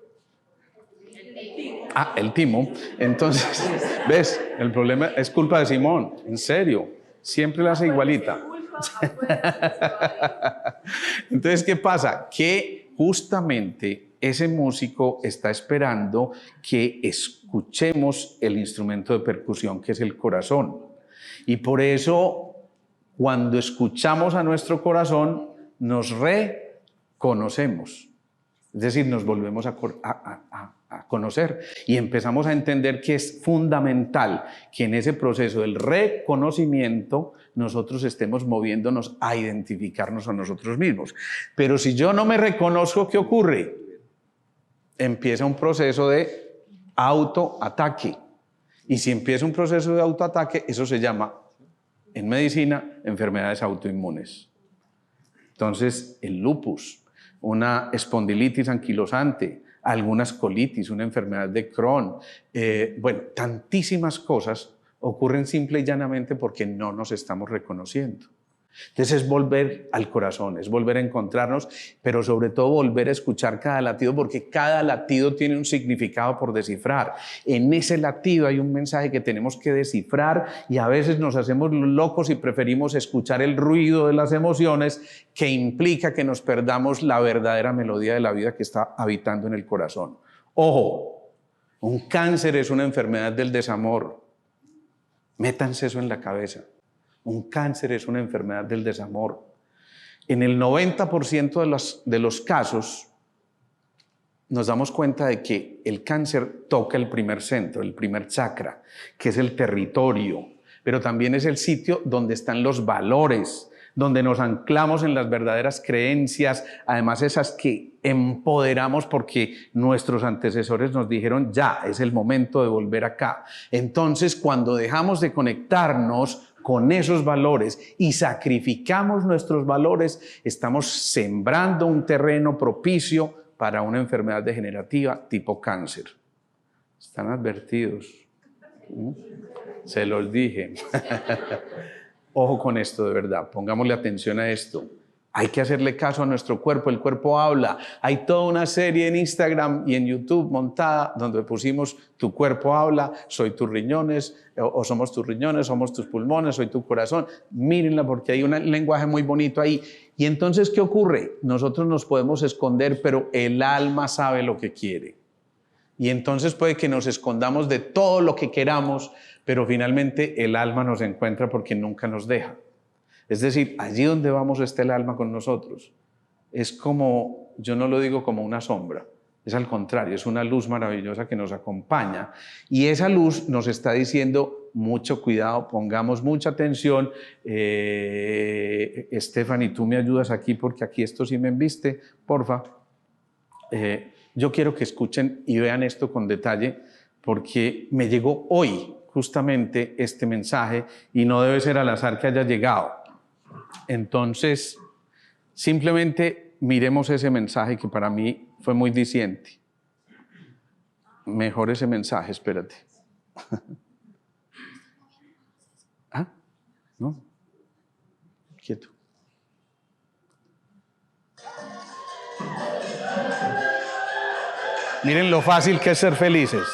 Ah, el timo. Entonces, ¿ves? El problema es culpa de Simón, en serio, siempre la hace igualita. Entonces, ¿qué pasa? Que justamente ese músico está esperando que escuchemos el instrumento de percusión que es el corazón. Y por eso, cuando escuchamos a nuestro corazón, nos reconocemos. Es decir, nos volvemos a conocer y empezamos a entender que es fundamental que en ese proceso del reconocimiento nosotros estemos moviéndonos a identificarnos a nosotros mismos. Pero si yo no me reconozco, ¿qué ocurre? Empieza un proceso de autoataque. Y si empieza un proceso de autoataque, eso se llama, en medicina, enfermedades autoinmunes. Entonces, el lupus, una espondilitis anquilosante, algunas colitis, una enfermedad de Crohn, bueno, tantísimas cosas ocurren simple y llanamente porque no nos estamos reconociendo. Entonces es volver al corazón, es volver a encontrarnos, pero sobre todo volver a escuchar cada latido, porque cada latido tiene un significado por descifrar. En ese latido hay un mensaje que tenemos que descifrar y a veces nos hacemos locos y preferimos escuchar el ruido de las emociones, que implica que nos perdamos la verdadera melodía de la vida que está habitando en el corazón. Ojo, un cáncer es una enfermedad del desamor. Métanse eso en la cabeza. Un cáncer es una enfermedad del desamor. En el 90% de los casos nos damos cuenta de que el cáncer toca el primer centro, el primer chakra, que es el territorio, pero también es el sitio donde están los valores, donde nos anclamos en las verdaderas creencias, además esas que empoderamos porque nuestros antecesores nos dijeron, ya, es el momento de volver acá. Entonces, cuando dejamos de conectarnos con esos valores y sacrificamos nuestros valores, estamos sembrando un terreno propicio para una enfermedad degenerativa tipo cáncer. Están advertidos. Se los dije. Ojo con esto, de verdad, pongámosle atención a esto. Hay que hacerle caso a nuestro cuerpo, el cuerpo habla. Hay toda una serie en Instagram y en YouTube montada donde pusimos tu cuerpo habla, soy tus riñones, o somos tus riñones, somos tus pulmones, soy tu corazón. Mírenla porque hay un lenguaje muy bonito ahí. Y entonces, ¿qué ocurre? Nosotros nos podemos esconder, pero el alma sabe lo que quiere. Y entonces puede que nos escondamos de todo lo que queramos, pero finalmente el alma nos encuentra porque nunca nos deja. Es decir, allí donde vamos está el alma con nosotros. Es como, yo no lo digo como una sombra, es al contrario, es una luz maravillosa que nos acompaña. Y esa luz nos está diciendo, mucho cuidado, pongamos mucha atención. Stephanie, tú me ayudas aquí porque aquí esto sí me enviste, porfa. Yo quiero que escuchen y vean esto con detalle porque me llegó hoy justamente este mensaje y no debe ser al azar que haya llegado. Entonces, simplemente miremos ese mensaje que para mí fue muy diciente. Mejor ese mensaje, espérate. ¿Ah? ¿No? Quieto. Miren lo fácil que es ser felices.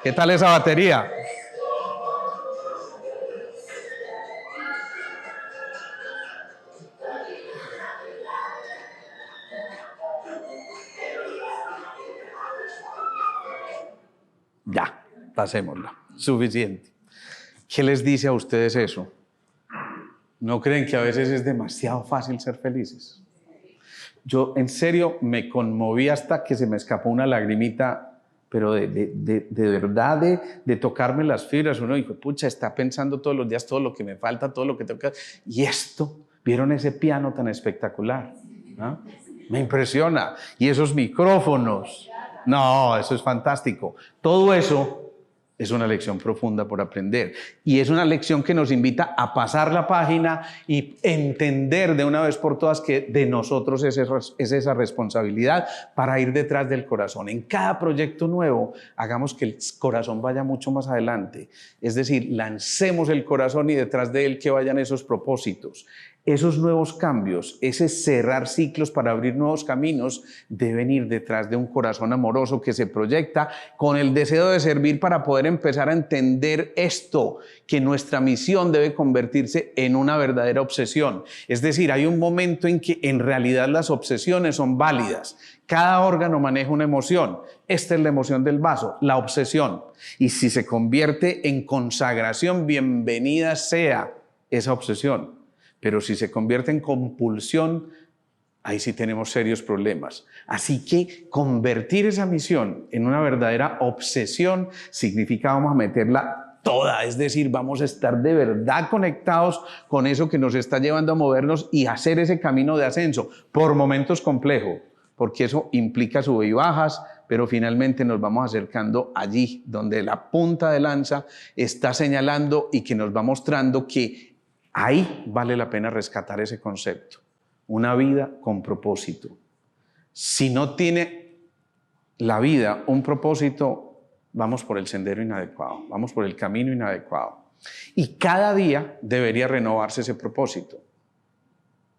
¿Qué tal esa batería? Ya, pasémosla. Suficiente. ¿Qué les dice a ustedes eso? ¿No creen que a veces es demasiado fácil ser felices? Yo en serio me conmoví hasta que se me escapó una lagrimita, pero de verdad, de tocarme las fibras. Uno dijo, pucha, está pensando todos los días todo lo que me falta, todo lo que tengo que hacer. Y esto, ¿vieron ese piano tan espectacular? ¿No? Me impresiona. Y esos micrófonos. No, eso es fantástico. Todo eso es una lección profunda por aprender. Y es una lección que nos invita a pasar la página y entender de una vez por todas que de nosotros es esa responsabilidad para ir detrás del corazón. En cada proyecto nuevo, hagamos que el corazón vaya mucho más adelante. Es decir, lancemos el corazón y detrás de él que vayan esos propósitos. Esos nuevos cambios, ese cerrar ciclos para abrir nuevos caminos, deben ir detrás de un corazón amoroso que se proyecta con el deseo de servir para poder empezar a entender esto, que nuestra misión debe convertirse en una verdadera obsesión. Es decir, hay un momento en que en realidad las obsesiones son válidas. Cada órgano maneja una emoción. Esta es la emoción del vaso, la obsesión. Y si se convierte en consagración, bienvenida sea esa obsesión. Pero si se convierte en compulsión, ahí sí tenemos serios problemas. Así que convertir esa misión en una verdadera obsesión significa vamos a meterla toda, es decir, vamos a estar de verdad conectados con eso que nos está llevando a movernos y hacer ese camino de ascenso, por momentos complejo, porque eso implica sube y bajas, pero finalmente nos vamos acercando allí donde la punta de lanza está señalando y que nos va mostrando que ahí vale la pena rescatar ese concepto, una vida con propósito. Si no tiene la vida un propósito, vamos por el sendero inadecuado, vamos por el camino inadecuado. Y cada día debería renovarse ese propósito.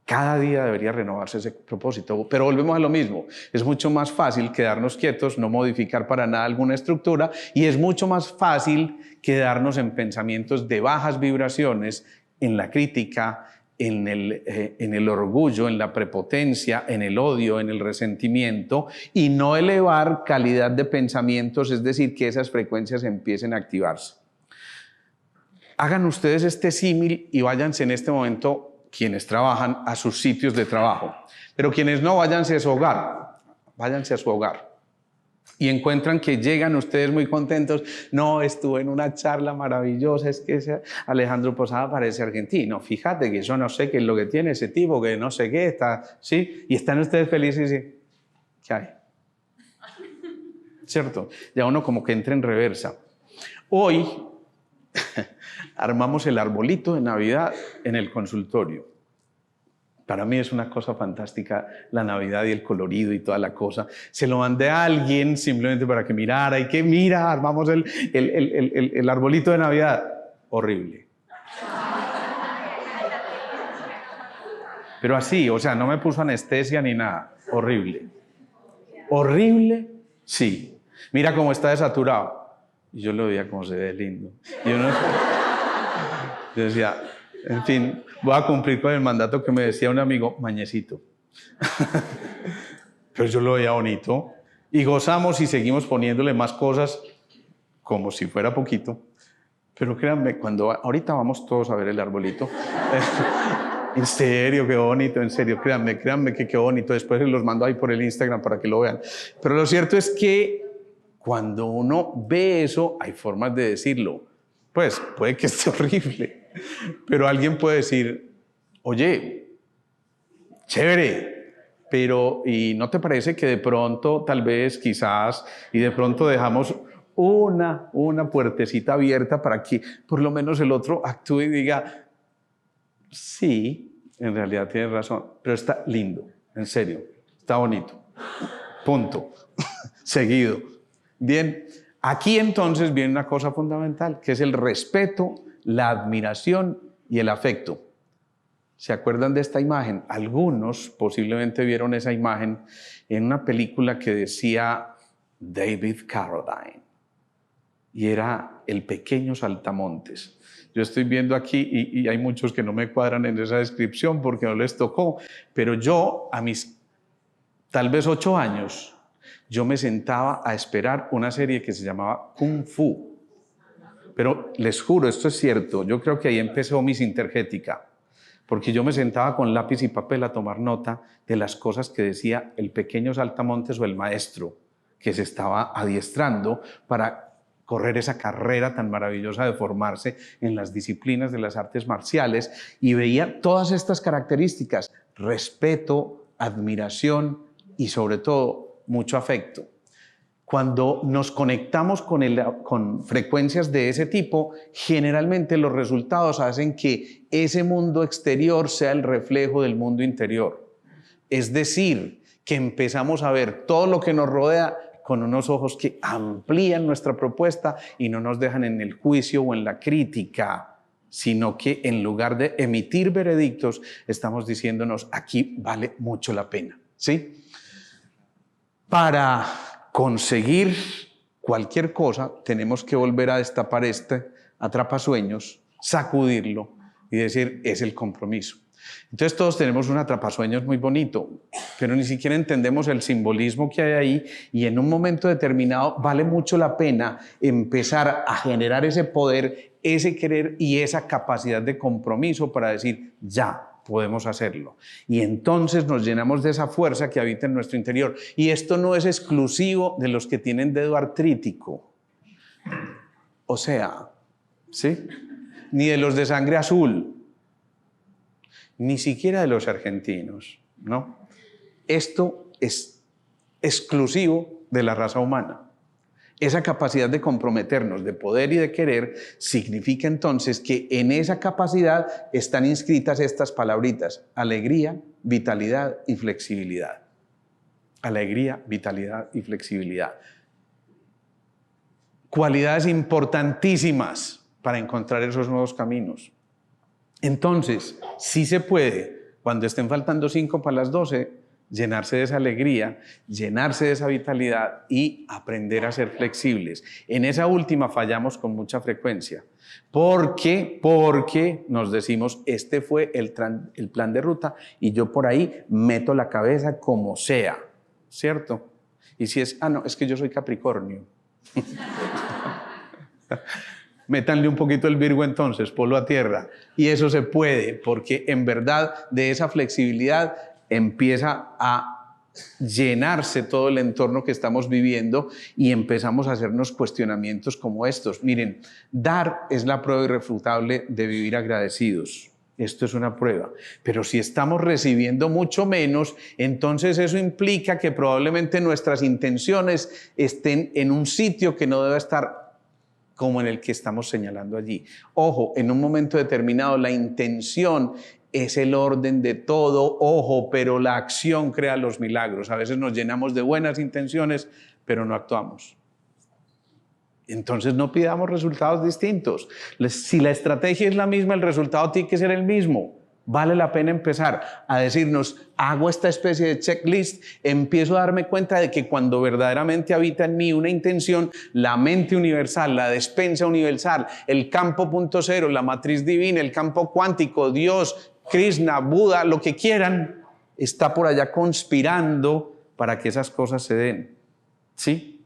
Cada día debería renovarse ese propósito, pero volvemos a lo mismo. Es mucho más fácil quedarnos quietos, no modificar para nada alguna estructura, y es mucho más fácil quedarnos en pensamientos de bajas vibraciones, en la crítica, en el orgullo, en la prepotencia, en el odio, en el resentimiento, y no elevar calidad de pensamientos, es decir, que esas frecuencias empiecen a activarse. Hagan ustedes este símil y váyanse en este momento, quienes trabajan, a sus sitios de trabajo. Pero quienes no, váyanse a su hogar. Váyanse a su hogar. Y encuentran que llegan ustedes muy contentos. No, estuve en una charla maravillosa, es que ese Alejandro Posada parece argentino. Fíjate que yo no sé qué es lo que tiene ese tipo, que no sé qué está, ¿sí? Y están ustedes felices y dicen, ¿qué hay? ¿Cierto? Ya uno como que entra en reversa. Hoy armamos el arbolito de Navidad en el consultorio. Para mí es una cosa fantástica la Navidad y el colorido y toda la cosa. Se lo mandé a alguien simplemente para que mirara y que mira, armamos el arbolito de Navidad. Horrible. Pero así, o sea, no me puso anestesia ni nada. Horrible. ¿Horrible? Sí. Mira cómo está desaturado. Y yo lo veía como se ve lindo. Y yo decía, en fin, voy a cumplir con el mandato que me decía un amigo, mañecito. Pero yo lo veía bonito. Y gozamos y seguimos poniéndole más cosas como si fuera poquito. Pero créanme, ahorita vamos todos a ver el arbolito. En serio, qué bonito, en serio, créanme que qué bonito. Después los mando ahí por el Instagram para que lo vean. Pero lo cierto es que cuando uno ve eso, hay formas de decirlo. Pues puede que esté horrible, pero alguien puede decir, oye, chévere, pero ¿y no te parece que de pronto, tal vez, quizás, y de pronto dejamos una puertecita abierta para que por lo menos el otro actúe y diga, sí, en realidad tienes razón, pero está lindo, en serio, está bonito, punto, seguido. Bien, aquí entonces viene una cosa fundamental, que es el respeto, la admiración y el afecto. ¿Se acuerdan de esta imagen? Algunos posiblemente vieron esa imagen en una película que decía David Carradine. y era el pequeño saltamontes. Yo estoy viendo aquí y hay muchos que no me cuadran en esa descripción porque no les tocó, pero yo a mis tal vez 8 años, yo me sentaba a esperar una serie que se llamaba Kung Fu. Pero les juro, esto es cierto, yo creo que ahí empezó mi sintergética, porque yo me sentaba con lápiz y papel a tomar nota de las cosas que decía el pequeño saltamontes o el maestro que se estaba adiestrando para correr esa carrera tan maravillosa de formarse en las disciplinas de las artes marciales, y veía todas estas características: respeto, admiración y sobre todo mucho afecto. Cuando nos conectamos con frecuencias de ese tipo, generalmente los resultados hacen que ese mundo exterior sea el reflejo del mundo interior. Es decir, que empezamos a ver todo lo que nos rodea con unos ojos que amplían nuestra propuesta y no nos dejan en el juicio o en la crítica, sino que en lugar de emitir veredictos, estamos diciéndonos: aquí vale mucho la pena, ¿sí? Para conseguir cualquier cosa, tenemos que volver a destapar este atrapasueños, sacudirlo y decir: es el compromiso. Entonces todos tenemos un atrapasueños muy bonito, pero ni siquiera entendemos el simbolismo que hay ahí, y en un momento determinado vale mucho la pena empezar a generar ese poder, ese querer y esa capacidad de compromiso para decir: ya podemos hacerlo. Y entonces nos llenamos de esa fuerza que habita en nuestro interior. Y esto no es exclusivo de los que tienen dedo artrítico, o sea, ¿sí? Ni de los de sangre azul, ni siquiera de los argentinos, ¿no? Esto es exclusivo de la raza humana. Esa capacidad de comprometernos, de poder y de querer, significa entonces que en esa capacidad están inscritas estas palabritas: alegría, vitalidad y flexibilidad. Alegría, vitalidad y flexibilidad. Cualidades importantísimas para encontrar esos nuevos caminos. Entonces, sí se puede, cuando estén faltando 5 para las 12, llenarse de esa alegría, llenarse de esa vitalidad y aprender a ser flexibles. En esa última fallamos con mucha frecuencia. Porque nos decimos: este fue el plan de ruta y yo por ahí meto la cabeza como sea, ¿cierto? Y si es: no, es que yo soy Capricornio. Métanle un poquito el Virgo entonces, polo a tierra. Y eso se puede, porque en verdad de esa flexibilidad empieza a llenarse todo el entorno que estamos viviendo y empezamos a hacernos cuestionamientos como estos. Miren, dar es la prueba irrefutable de vivir agradecidos. Esto es una prueba. Pero si estamos recibiendo mucho menos, entonces eso implica que probablemente nuestras intenciones estén en un sitio que no debe estar como en el que estamos señalando allí. Ojo, en un momento determinado la intención es el orden de todo, ojo, pero la acción crea los milagros. A veces nos llenamos de buenas intenciones, pero no actuamos. Entonces no pidamos resultados distintos. Si la estrategia es la misma, el resultado tiene que ser el mismo. Vale la pena empezar a decirnos: hago esta especie de checklist, empiezo a darme cuenta de que cuando verdaderamente habita en mí una intención, la mente universal, la despensa universal, el campo punto cero, la matriz divina, el campo cuántico, Dios, Krishna, Buda, lo que quieran, está por allá conspirando para que esas cosas se den. ¿Sí?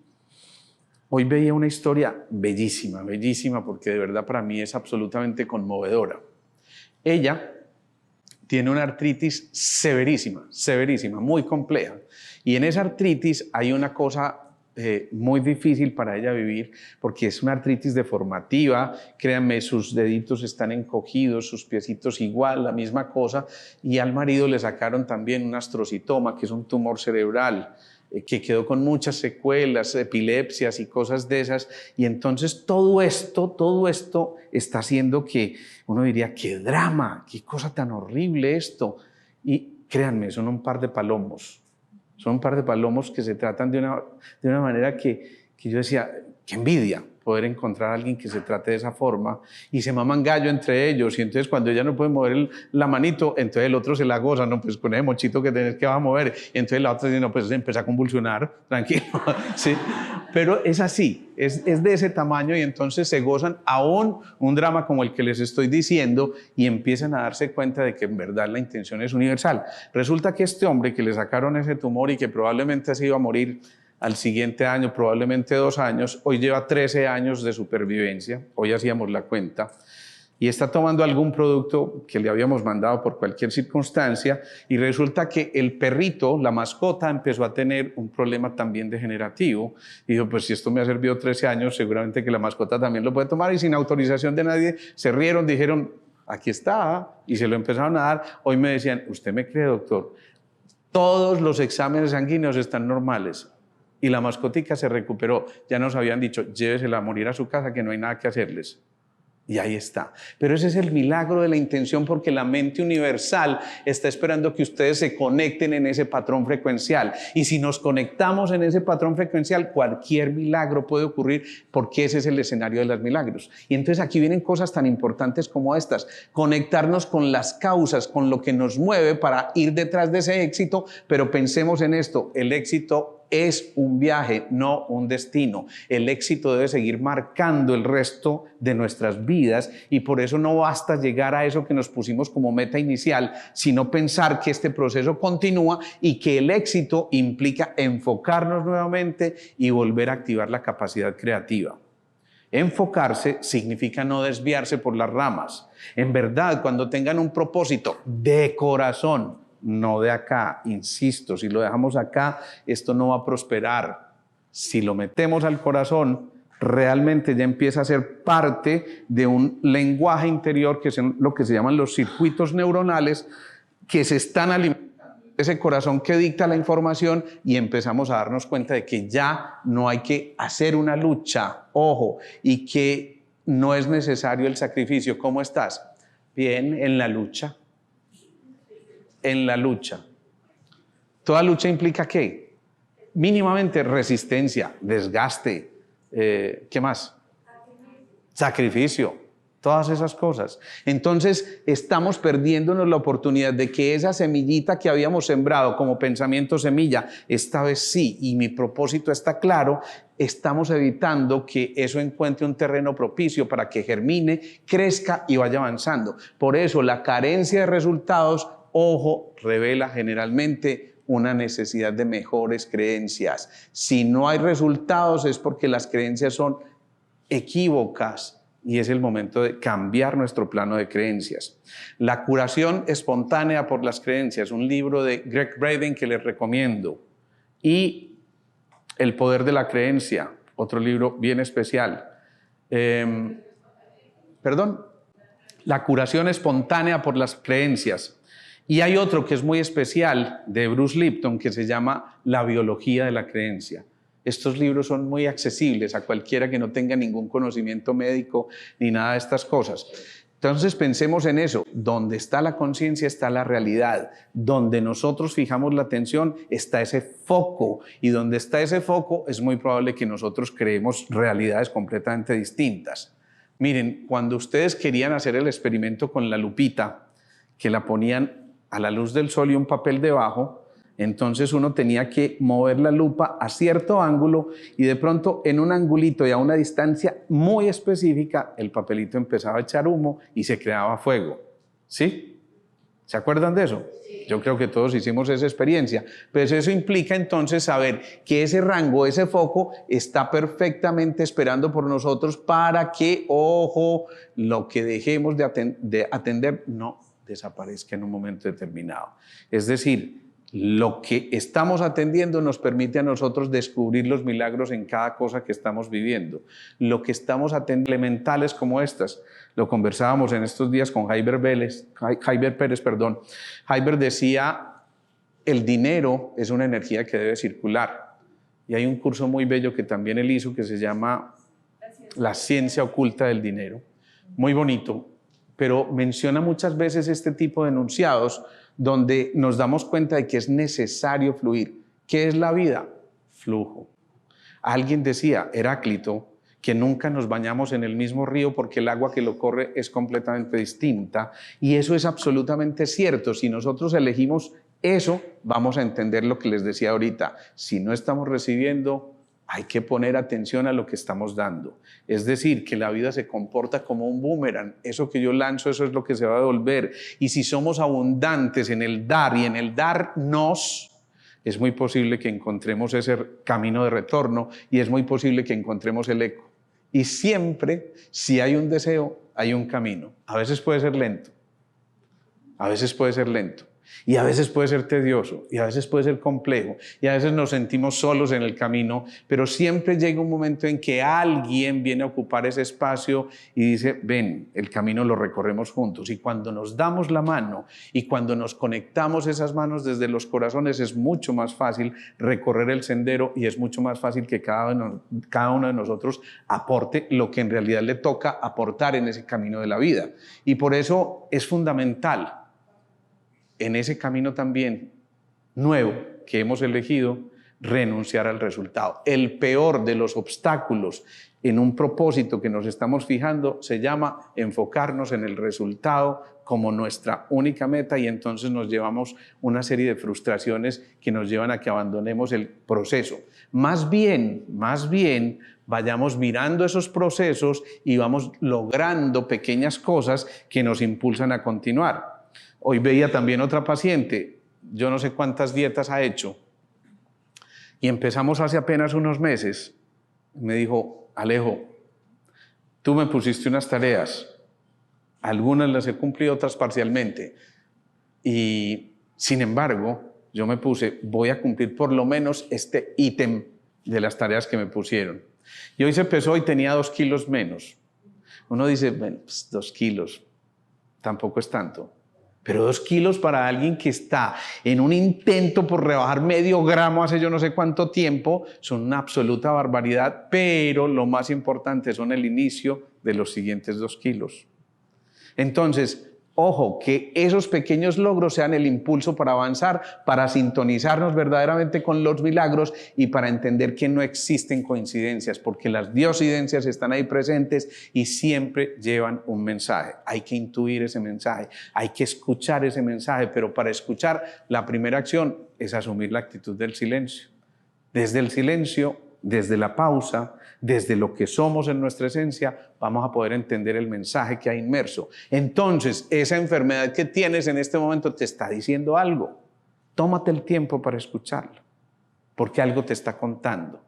Hoy veía una historia bellísima, bellísima, porque de verdad para mí es absolutamente conmovedora. Ella tiene una artritis severísima, severísima, muy compleja. Y en esa artritis hay una cosa muy difícil para ella vivir, porque es una artritis deformativa. Créanme, sus deditos están encogidos, sus piecitos igual, la misma cosa. Y al marido le sacaron también un astrocitoma, que es un tumor cerebral, que quedó con muchas secuelas, epilepsias y cosas de esas. Y entonces todo esto está haciendo que uno diría: qué drama, qué cosa tan horrible esto. Y créanme, son un par de palomos. Son un par de palomos que se tratan de una manera que yo decía: qué envidia, poder encontrar a alguien que se trate de esa forma y se maman gallo entre ellos y entonces cuando ella no puede mover la manito, entonces el otro se la goza, no, pues con ese mochito que tenés que va a mover, y entonces la otra dice, no, pues empieza a convulsionar, tranquilo, ¿sí? Pero es así, es de ese tamaño y entonces se gozan aún un drama como el que les estoy diciendo y empiezan a darse cuenta de que en verdad la intención es universal. Resulta que este hombre que le sacaron ese tumor y que probablemente se iba a morir al siguiente año, probablemente 2 años, hoy lleva 13 años de supervivencia, hoy hacíamos la cuenta, y está tomando algún producto que le habíamos mandado por cualquier circunstancia, y resulta que el perrito, la mascota, empezó a tener un problema también degenerativo, y dijo, pues si esto me ha servido 13 años, seguramente que la mascota también lo puede tomar, y sin autorización de nadie, se rieron, dijeron, aquí está, y se lo empezaron a dar. Hoy me decían, ¿usted me cree, doctor? Todos los exámenes sanguíneos están normales, y la mascotica se recuperó. Ya nos habían dicho, llévesela a morir a su casa, que no hay nada que hacerles. Y ahí está. Pero ese es el milagro de la intención, porque la mente universal está esperando que ustedes se conecten en ese patrón frecuencial. Y si nos conectamos en ese patrón frecuencial, cualquier milagro puede ocurrir, porque ese es el escenario de los milagros. Y entonces aquí vienen cosas tan importantes como estas. Conectarnos con las causas, con lo que nos mueve para ir detrás de ese éxito. Pero pensemos en esto, el éxito es un viaje, no un destino. El éxito debe seguir marcando el resto de nuestras vidas y por eso no basta llegar a eso que nos pusimos como meta inicial, sino pensar que este proceso continúa y que el éxito implica enfocarnos nuevamente y volver a activar la capacidad creativa. Enfocarse significa no desviarse por las ramas. En verdad, cuando tengan un propósito de corazón, no de acá, insisto, si lo dejamos acá, esto no va a prosperar. Si lo metemos al corazón, realmente ya empieza a ser parte de un lenguaje interior que son lo que se llaman los circuitos neuronales que se están alimentando. Ese corazón que dicta la información y empezamos a darnos cuenta de que ya no hay que hacer una lucha, ojo, y que no es necesario el sacrificio. ¿Cómo estás? Bien, en la lucha. En la lucha. Toda lucha implica ¿qué? Mínimamente resistencia, desgaste, ¿qué más? Sacrificio, todas esas cosas. Entonces estamos perdiéndonos la oportunidad de que esa semillita que habíamos sembrado como pensamiento semilla, esta vez sí, y mi propósito está claro, estamos evitando que eso encuentre un terreno propicio para que germine, crezca y vaya avanzando. Por eso la carencia de resultados, ojo, revela generalmente una necesidad de mejores creencias. Si no hay resultados es porque las creencias son equívocas y es el momento de cambiar nuestro plano de creencias. La curación espontánea por las creencias, un libro de Greg Braden que les recomiendo, y El poder de la creencia, otro libro bien especial. La curación espontánea por las creencias. Y hay otro que es muy especial de Bruce Lipton que se llama La biología de la creencia. Estos libros son muy accesibles a cualquiera que no tenga ningún conocimiento médico ni nada de estas cosas. Entonces pensemos en eso, donde está la conciencia está la realidad, donde nosotros fijamos la atención está ese foco y donde está ese foco es muy probable que nosotros creemos realidades completamente distintas. Miren, cuando ustedes querían hacer el experimento con la lupita, que la ponían a la luz del sol y un papel debajo, entonces uno tenía que mover la lupa a cierto ángulo y de pronto en un angulito y a una distancia muy específica el papelito empezaba a echar humo y se creaba fuego. ¿Sí? ¿Se acuerdan de eso? Sí. Yo creo que todos hicimos esa experiencia. Pues eso implica entonces saber que ese rango, ese foco está perfectamente esperando por nosotros para que, ojo, lo que dejemos de atender no desaparezca en un momento determinado. Es decir, lo que estamos atendiendo nos permite a nosotros descubrir los milagros en cada cosa que estamos viviendo. Lo que estamos atendiendo, elementales como estas, lo conversábamos en estos días con Jaiber Pérez. Jaiber decía, el dinero es una energía que debe circular. Y hay un curso muy bello que también él hizo que se llama La ciencia oculta del dinero. Muy bonito. Pero menciona muchas veces este tipo de enunciados donde nos damos cuenta de que es necesario fluir. ¿Qué es la vida? Flujo. Alguien decía, Heráclito, que nunca nos bañamos en el mismo río porque el agua que lo corre es completamente distinta. Y eso es absolutamente cierto. Si nosotros elegimos eso, vamos a entender lo que les decía ahorita. Si no estamos recibiendo, hay que poner atención a lo que estamos dando. Es decir, que la vida se comporta como un boomerang. Eso que yo lanzo, eso es lo que se va a devolver. Y si somos abundantes en el dar y en el darnos, es muy posible que encontremos ese camino de retorno y es muy posible que encontremos el eco. Y siempre, si hay un deseo, hay un camino. A veces puede ser lento, a veces puede ser lento, y a veces puede ser tedioso, y a veces puede ser complejo, y a veces nos sentimos solos en el camino, pero siempre llega un momento en que alguien viene a ocupar ese espacio y dice, ven, el camino lo recorremos juntos. Y cuando nos damos la mano y cuando nos conectamos esas manos desde los corazones, es mucho más fácil recorrer el sendero y es mucho más fácil que cada uno de nosotros aporte lo que en realidad le toca aportar en ese camino de la vida. Y por eso es fundamental en ese camino también nuevo que hemos elegido, renunciar al resultado. El peor de los obstáculos en un propósito que nos estamos fijando se llama enfocarnos en el resultado como nuestra única meta, y entonces nos llevamos una serie de frustraciones que nos llevan a que abandonemos el proceso. Más bien, vayamos mirando esos procesos y vamos logrando pequeñas cosas que nos impulsan a continuar. Hoy veía también otra paciente, yo no sé cuántas dietas ha hecho, y empezamos hace apenas unos meses. Me dijo, Alejo, tú me pusiste unas tareas, algunas las he cumplido, otras parcialmente, y sin embargo, yo me puse, voy a cumplir por lo menos este ítem de las tareas que me pusieron. Y hoy se pesó y tenía 2 kilos menos. Uno dice, bueno, pues 2 kilos, tampoco es tanto. Pero 2 kilos para alguien que está en un intento por rebajar medio gramo hace yo no sé cuánto tiempo, son una absoluta barbaridad, pero lo más importante son el inicio de los siguientes 2 kilos. Entonces, ojo, que esos pequeños logros sean el impulso para avanzar, para sintonizarnos verdaderamente con los milagros y para entender que no existen coincidencias, porque las diosidencias están ahí presentes y siempre llevan un mensaje. Hay que intuir ese mensaje, hay que escuchar ese mensaje, pero para escuchar, la primera acción es asumir la actitud del silencio. Desde el silencio, desde la pausa, desde lo que somos en nuestra esencia, vamos a poder entender el mensaje que hay inmerso. Entonces, esa enfermedad que tienes en este momento te está diciendo algo. Tómate el tiempo para escucharlo, porque algo te está contando.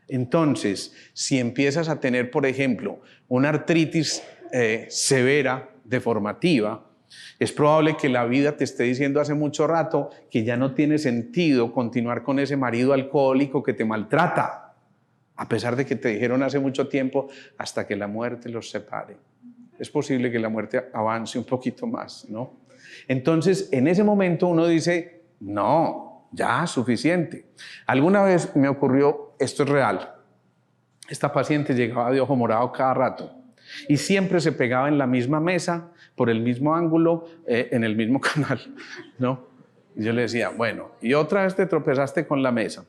Entonces, si empiezas a tener, por ejemplo, una artritis severa, deformativa, es probable que la vida te esté diciendo hace mucho rato que ya no tiene sentido continuar con ese marido alcohólico que te maltrata, a pesar de que te dijeron hace mucho tiempo, hasta que la muerte los separe. Es posible que la muerte avance un poquito más, ¿no? Entonces, en ese momento uno dice, no, ya, suficiente. Alguna vez me ocurrió, esto es real, esta paciente llegaba de ojo morado cada rato y siempre se pegaba en la misma mesa, por el mismo ángulo, en el mismo canal, ¿no? Y yo le decía, bueno, y otra vez te tropezaste con la mesa,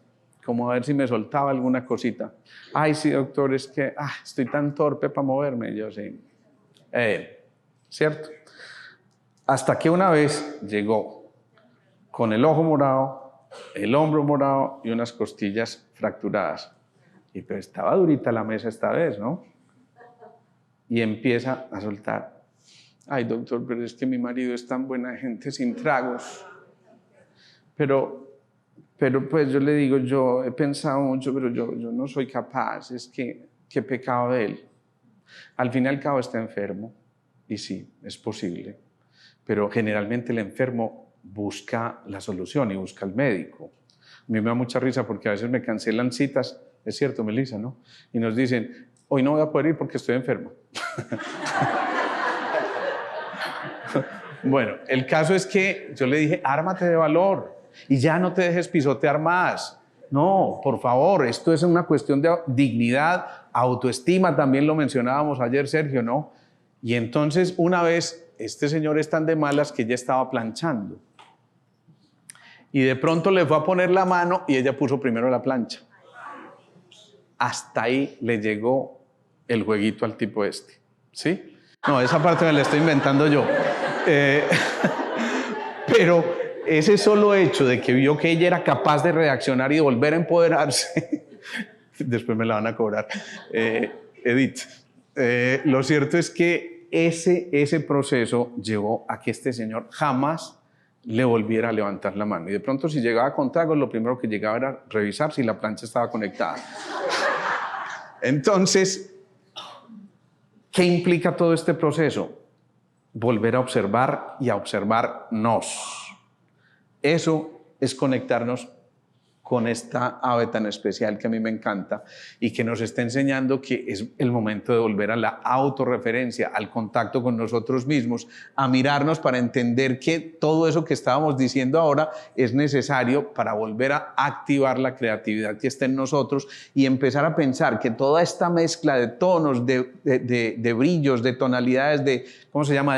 como a ver si me soltaba alguna cosita. Ay, sí, doctor, es que estoy tan torpe para moverme. Yo sí, ¿cierto? Hasta que una vez llegó con el ojo morado, el hombro morado y unas costillas fracturadas. Y pero estaba durita la mesa esta vez, ¿no? Y empieza a soltar. Ay, doctor, pero es que mi marido es tan buena gente sin tragos. Pero pues yo le digo, yo he pensado mucho, pero yo no soy capaz, es que qué pecado de él. Al fin y al cabo está enfermo, y sí, es posible, pero generalmente el enfermo busca la solución y busca al médico. A mí me da mucha risa porque a veces me cancelan citas, es cierto, Melissa, ¿no? Y nos dicen, hoy no voy a poder ir porque estoy enfermo. Bueno, el caso es que yo le dije, ármate de valor. Y ya no te dejes pisotear más. No, por favor, esto es una cuestión de dignidad, autoestima, también lo mencionábamos ayer, Sergio, ¿no? Y entonces una vez, este señor es tan de malas que ella estaba planchando. Y de pronto le fue a poner la mano y ella puso primero la plancha. Hasta ahí le llegó el jueguito al tipo este, ¿sí? No, esa parte me la estoy inventando yo. Pero ese solo hecho de que vio que ella era capaz de reaccionar y de volver a empoderarse, después me la van a cobrar, Edith. Lo cierto es que ese proceso llevó a que este señor jamás le volviera a levantar la mano. Y de pronto, si llegaba con tragos, lo primero que llegaba era revisar si la plancha estaba conectada. Entonces, ¿qué implica todo este proceso? Volver a observar y a observarnos. Eso es conectarnos con esta ave tan especial que a mí me encanta y que nos está enseñando que es el momento de volver a la autorreferencia, al contacto con nosotros mismos, a mirarnos para entender que todo eso que estábamos diciendo ahora es necesario para volver a activar la creatividad que está en nosotros y empezar a pensar que toda esta mezcla de tonos, de brillos, de tonalidades, de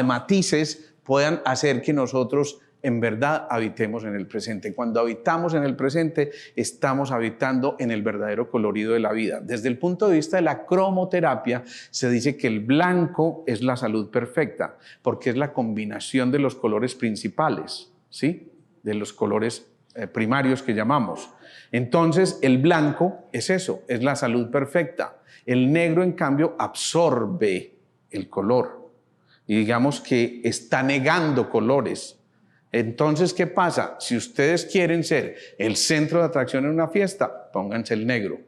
matices, puedan hacer que nosotros en verdad habitemos en el presente. Cuando habitamos en el presente, estamos habitando en el verdadero colorido de la vida. Desde el punto de vista de la cromoterapia, se dice que el blanco es la salud perfecta, porque es la combinación de los colores principales, ¿sí? De los colores primarios que llamamos. Entonces, el blanco es eso, es la salud perfecta. El negro, en cambio, absorbe el color y digamos que está negando colores. Entonces, ¿qué pasa? Si ustedes quieren ser el centro de atracción en una fiesta, pónganse el negro,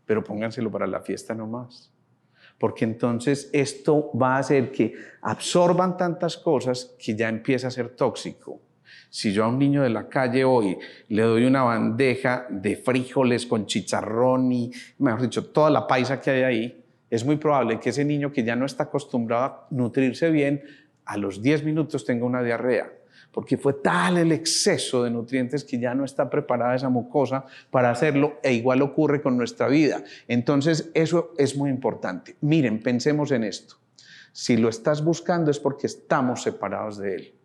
pero pónganselo para la fiesta nomás. Porque entonces esto va a hacer que absorban tantas cosas que ya empieza a ser tóxico. Si yo a un niño de la calle hoy le doy una bandeja de frijoles con chicharrón y, mejor dicho, toda la paisa que hay ahí, es muy probable que ese niño que ya no está acostumbrado a nutrirse bien, a los 10 minutos tenga una diarrea. Porque fue tal el exceso de nutrientes que ya no está preparada esa mucosa para hacerlo, e igual ocurre con nuestra vida. Entonces, eso es muy importante. Miren, pensemos en esto. Si lo estás buscando es porque estamos separados de él.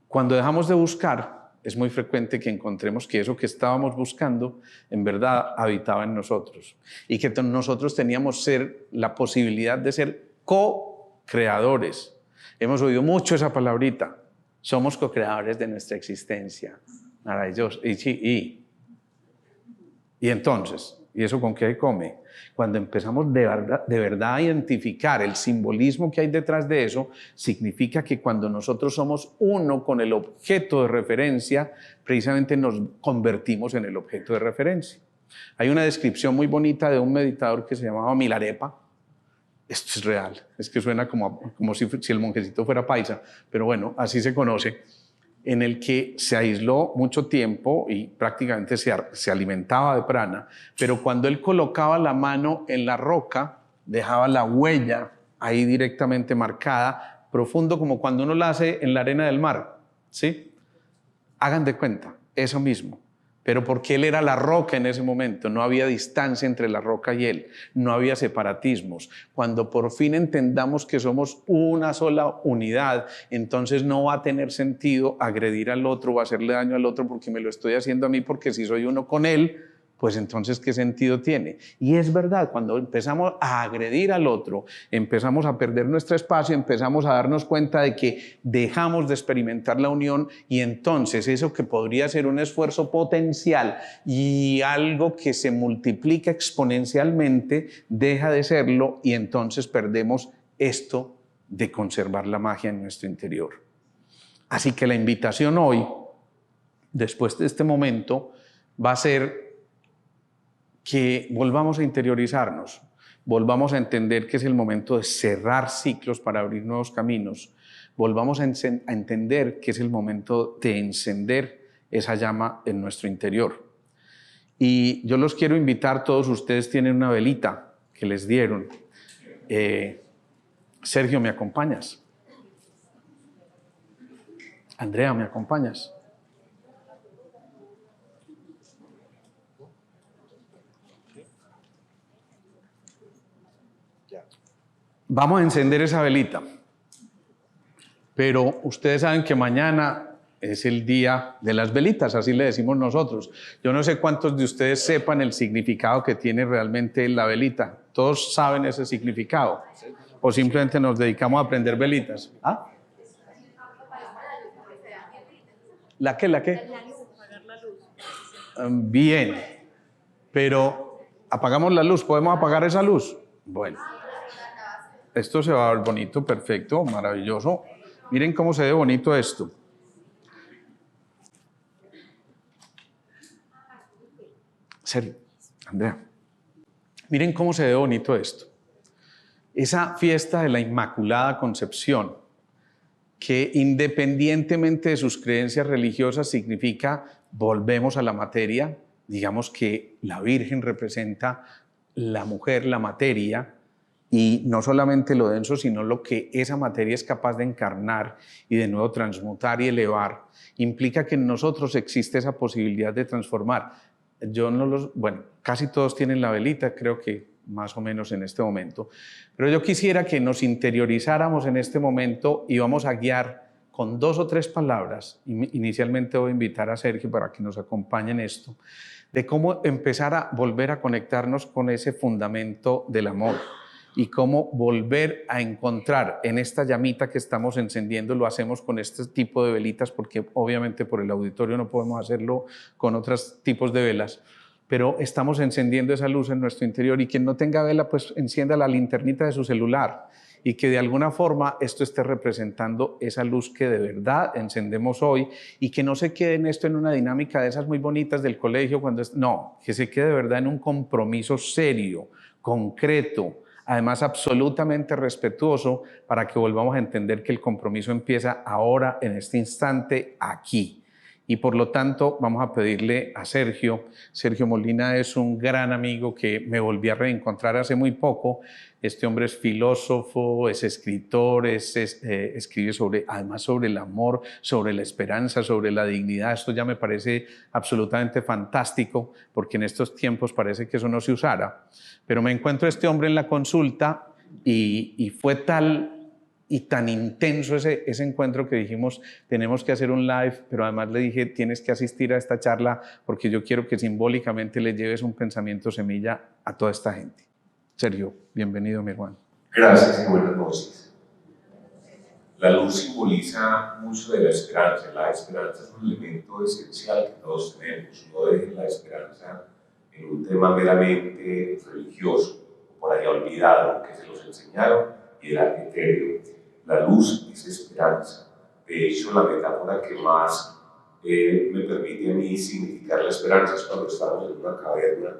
Cuando dejamos de buscar, es muy frecuente que encontremos que eso que estábamos buscando en verdad habitaba en nosotros y que nosotros teníamos la posibilidad de ser co-creadores. Hemos oído mucho esa palabrita. Somos co-creadores de nuestra existencia. Maravilloso. Y entonces, ¿y eso con qué come? Cuando empezamos de verdad a identificar el simbolismo que hay detrás de eso, significa que cuando nosotros somos uno con el objeto de referencia, precisamente nos convertimos en el objeto de referencia. Hay una descripción muy bonita de un meditador que se llamaba Milarepa. Esto es real, es que suena como si el monjecito fuera paisa, pero bueno, así se conoce, en el que se aisló mucho tiempo y prácticamente se alimentaba de prana, pero cuando él colocaba la mano en la roca, dejaba la huella ahí directamente marcada, profundo, como cuando uno la hace en la arena del mar, ¿sí? Hagan de cuenta, eso mismo. Pero porque él era la roca en ese momento, no había distancia entre la roca y él, no había separatismos. Cuando por fin entendamos que somos una sola unidad, entonces no va a tener sentido agredir al otro o hacerle daño al otro porque me lo estoy haciendo a mí, porque si soy uno con él, pues entonces ¿qué sentido tiene? Y es verdad, cuando empezamos a agredir al otro, empezamos a perder nuestro espacio, empezamos a darnos cuenta de que dejamos de experimentar la unión y entonces eso que podría ser un esfuerzo potencial y algo que se multiplica exponencialmente, deja de serlo y entonces perdemos esto de conservar la magia en nuestro interior. Así que la invitación hoy, después de este momento, va a ser que volvamos a interiorizarnos, volvamos a entender que es el momento de cerrar ciclos para abrir nuevos caminos, volvamos a entender que es el momento de encender esa llama en nuestro interior. Y yo los quiero invitar, todos ustedes tienen una velita que les dieron. Sergio, ¿me acompañas? Andrea, ¿me acompañas? Vamos a encender esa velita, pero ustedes saben que mañana es el día de las velitas, así le decimos nosotros. Yo no sé cuántos de ustedes sepan el significado que tiene realmente la velita. ¿Todos saben ese significado? ¿O simplemente nos dedicamos a prender velitas? ¿Ah? ¿La qué? ¿La qué? Bien, pero apagamos la luz. ¿Podemos apagar esa luz? Bueno, esto se va a ver bonito, perfecto, maravilloso. Miren cómo se ve bonito esto. Serio, Andrea. Miren cómo se ve bonito esto. Esa fiesta de la Inmaculada Concepción, que independientemente de sus creencias religiosas significa volvemos a la materia, digamos que la Virgen representa la mujer, la materia, y no solamente lo denso, sino lo que esa materia es capaz de encarnar y de nuevo transmutar y elevar, implica que en nosotros existe esa posibilidad de transformar. Bueno, casi todos tienen la velita, creo que más o menos en este momento, pero yo quisiera que nos interiorizáramos en este momento y vamos a guiar con 2 o 3 palabras. Inicialmente voy a invitar a Sergio para que nos acompañe en esto, de cómo empezar a volver a conectarnos con ese fundamento del amor y cómo volver a encontrar en esta llamita que estamos encendiendo. Lo hacemos con este tipo de velitas porque obviamente por el auditorio no podemos hacerlo con otros tipos de velas, pero estamos encendiendo esa luz en nuestro interior, y quien no tenga vela, pues encienda la linternita de su celular y que de alguna forma esto esté representando esa luz que de verdad encendemos hoy, y que no se quede en esto en una dinámica de esas muy bonitas del colegio, no, que se quede de verdad en un compromiso serio, concreto, además absolutamente respetuoso, para que volvamos a entender que el compromiso empieza ahora, en este instante, aquí. Y por lo tanto vamos a pedirle a Sergio. Sergio Molina es un gran amigo que me volví a reencontrar hace muy poco. Este hombre es filósofo, es escritor, escribe además sobre el amor, sobre la esperanza, sobre la dignidad. Esto ya me parece absolutamente fantástico, porque en estos tiempos parece que eso no se usara. Pero me encuentro este hombre en la consulta y fue tal y tan intenso ese encuentro que dijimos, tenemos que hacer un live, pero además le dije, tienes que asistir a esta charla porque yo quiero que simbólicamente le lleves un pensamiento semilla a toda esta gente. Sergio, bienvenido, mi hermano. Gracias y buenas noches. La luz simboliza mucho de la esperanza. La esperanza es un elemento esencial que todos tenemos. No dejen la esperanza en un tema meramente religioso, por ahí olvidado, que se los enseñaron, y era etéreo. La luz es esperanza. De hecho, la metáfora que más me permite a mí significar la esperanza es cuando estamos en una caverna,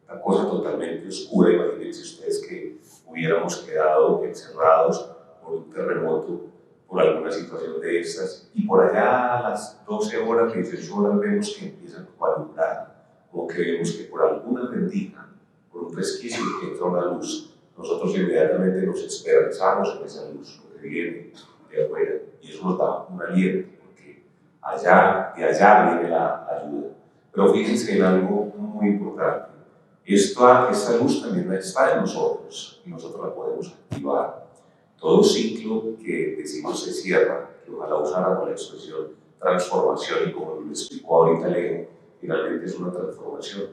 una cosa totalmente oscura. Imagínense ustedes que hubiéramos quedado encerrados por un terremoto, por alguna situación de estas, y por allá a las 12 horas, 18 horas vemos que empiezan a alumbrar, o que vemos que por alguna rendija, por un resquicio entra una luz. Nosotros inmediatamente nos esperanzamos en esa luz, lo que viene de afuera, y eso nos da un aliento, porque de allá viene la ayuda. Pero fíjense en algo muy importante. Esta luz también está en nosotros, y nosotros la podemos activar. Todo ciclo que decimos se cierra, que ojalá usáramos la expresión transformación, y como lo explicó ahorita Leo, finalmente es una transformación,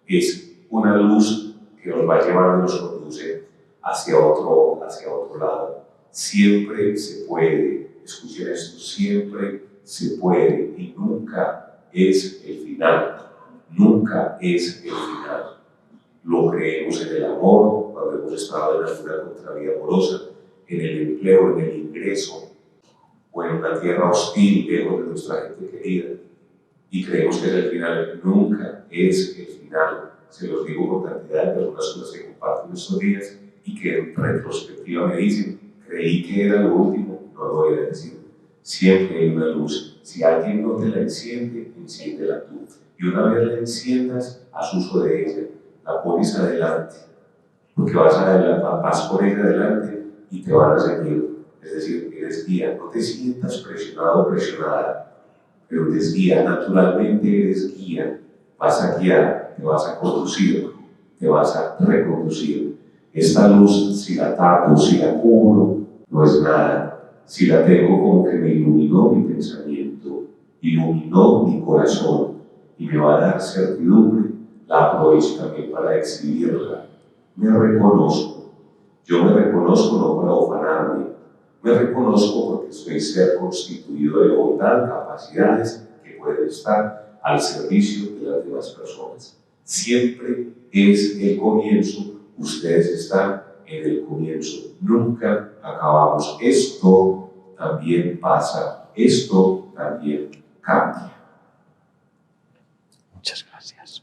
es una luz que nos va llevando y nos conduce hacia otro lado. Siempre se puede, escuchen esto, siempre se puede, y nunca es el final, nunca es el final. Lo creemos en el amor, cuando hemos estado en alguna contravía amorosa, en el empleo, en el ingreso, o en una tierra hostil, lejos de nuestra gente querida, y creemos que es el final. Nunca es el final. Se los digo con cantidad de personas con las que comparto en estos días, y que en retrospectiva me dicen, creí que era lo último, no lo voy a decir. Siempre hay una luz. Si alguien no te la enciende, enciéndela tú. Y una vez la enciendas, haz uso de ella, la pones adelante, porque vas por ella adelante y te van a seguir. Es decir, eres guía. No te sientas presionado o presionada, pero eres guía. Naturalmente eres guía. Vas a guiar, te vas a conducir, te vas a reconducir. Esta luz, si la tapo, si la cubro, no es nada. Si la tengo, como que me iluminó mi pensamiento iluminó mi corazón y me va a dar certidumbre, la aprovecho también para exhibirla. Me reconozco. Yo me reconozco no para ufanarme, me reconozco porque soy ser constituido de bondad, capacidades que pueden estar al servicio de las demás personas. Siempre es el comienzo, ustedes están en el comienzo, nunca acabamos. Esto también pasa, esto también cambia. Muchas gracias.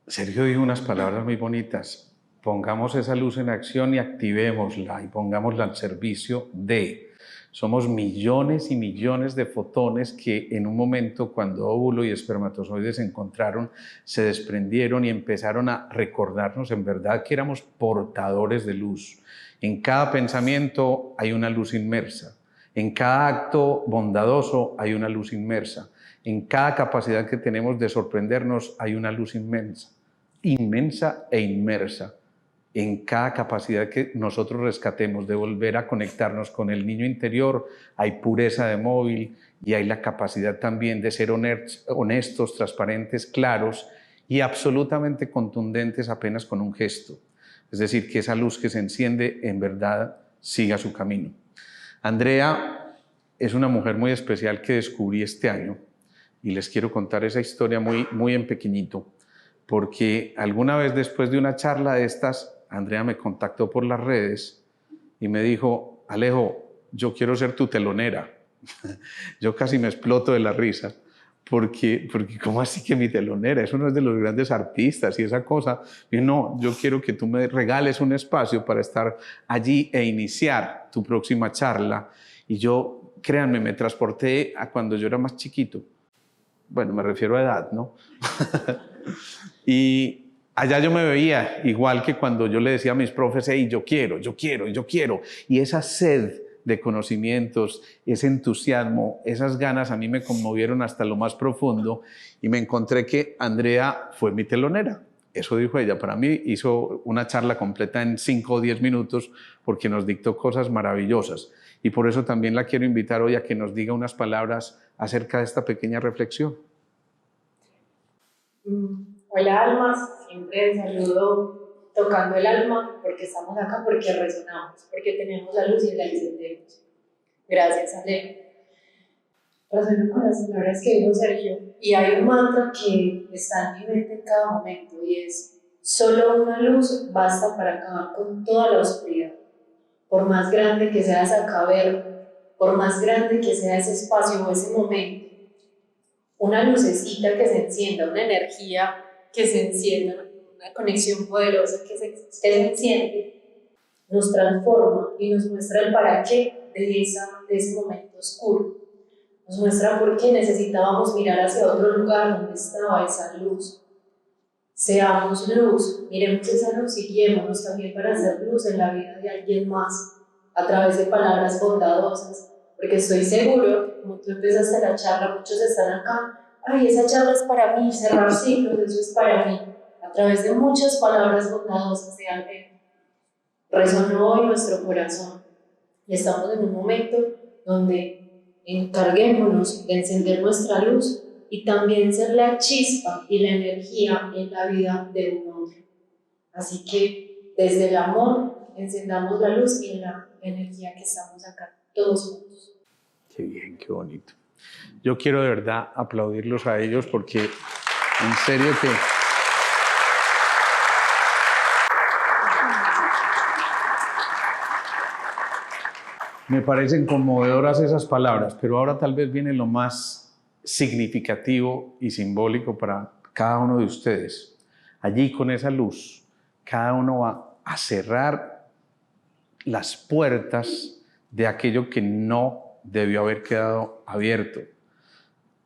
Sergio dijo unas palabras muy bonitas. Pongamos esa luz en acción y activémosla y pongámosla al servicio de. Somos millones y millones de fotones que en un momento, cuando óvulo y espermatozoide se encontraron, se desprendieron y empezaron a recordarnos en verdad que éramos portadores de luz. En cada pensamiento hay una luz inmersa. En cada acto bondadoso hay una luz inmersa. En cada capacidad que tenemos de sorprendernos hay una luz inmensa, inmensa e inmersa. En cada capacidad que nosotros rescatemos de volver a conectarnos con el niño interior, hay pureza de móvil y hay la capacidad también de ser honestos, transparentes, claros y absolutamente contundentes apenas con un gesto. Es decir, que esa luz que se enciende en verdad siga su camino. Andrea es una mujer muy especial que descubrí este año y les quiero contar esa historia muy en pequeñito, porque alguna vez después de una charla de estas, Andrea me contactó por las redes y me dijo: Alejo, yo quiero ser tu telonera. Yo casi me exploto de la risa, porque ¿cómo así que mi telonera? Eso no es de los grandes artistas y esa cosa. Y no, yo quiero que tú me regales un espacio para estar allí e iniciar tu próxima charla. Y yo, créanme, me transporté a cuando yo era más chiquito. Bueno, me refiero a edad, ¿no? Y allá yo me veía igual que cuando yo le decía a mis profes: hey, yo quiero. Y esa sed de conocimientos, ese entusiasmo, esas ganas a mí me conmovieron hasta lo más profundo y me encontré que Andrea fue mi telonera. Eso dijo ella. Para mí hizo una charla completa en 5 o 10 minutos porque nos dictó cosas maravillosas. Y por eso también la quiero invitar hoy a que nos diga unas palabras acerca de esta pequeña reflexión. Hola almas, siempre saludo tocando el alma porque estamos acá, porque resonamos, porque tenemos la luz y la encendemos. Gracias, Ale. Resueno con las palabras que dijo Sergio, y hay un mantra que está en mi mente en cada momento y es: solo una luz basta para acabar con toda la oscuridad. Por más grande que sea esa caverna, por más grande que sea ese espacio o ese momento, una lucecita que se encienda, una energía que se encienda, una conexión poderosa que se enciende, nos transforma y nos muestra el para qué de ese momento oscuro. Nos muestra por qué necesitábamos mirar hacia otro lugar donde estaba esa luz. Seamos luz, miremos esa luz y guiémonos también para hacer luz en la vida de alguien más a través de palabras bondadosas, porque estoy seguro, como tú empezaste la charla, muchos están acá: ay, esa charla es para mí, cerrar ciclos, eso es para mí. A través de muchas palabras bondadosas de alguien resonó hoy nuestro corazón y estamos en un momento donde encarguémonos de encender nuestra luz y también ser la chispa y la energía en la vida de un otro. Así que desde el amor encendamos la luz y la energía que estamos acá, todos juntos. Qué bien, qué bonito. Yo quiero de verdad aplaudirlos a ellos porque en serio que... me parecen conmovedoras esas palabras, pero ahora tal vez viene lo más significativo y simbólico para cada uno de ustedes. Allí con esa luz, cada uno va a cerrar las puertas de aquello que no debió haber quedado abierto.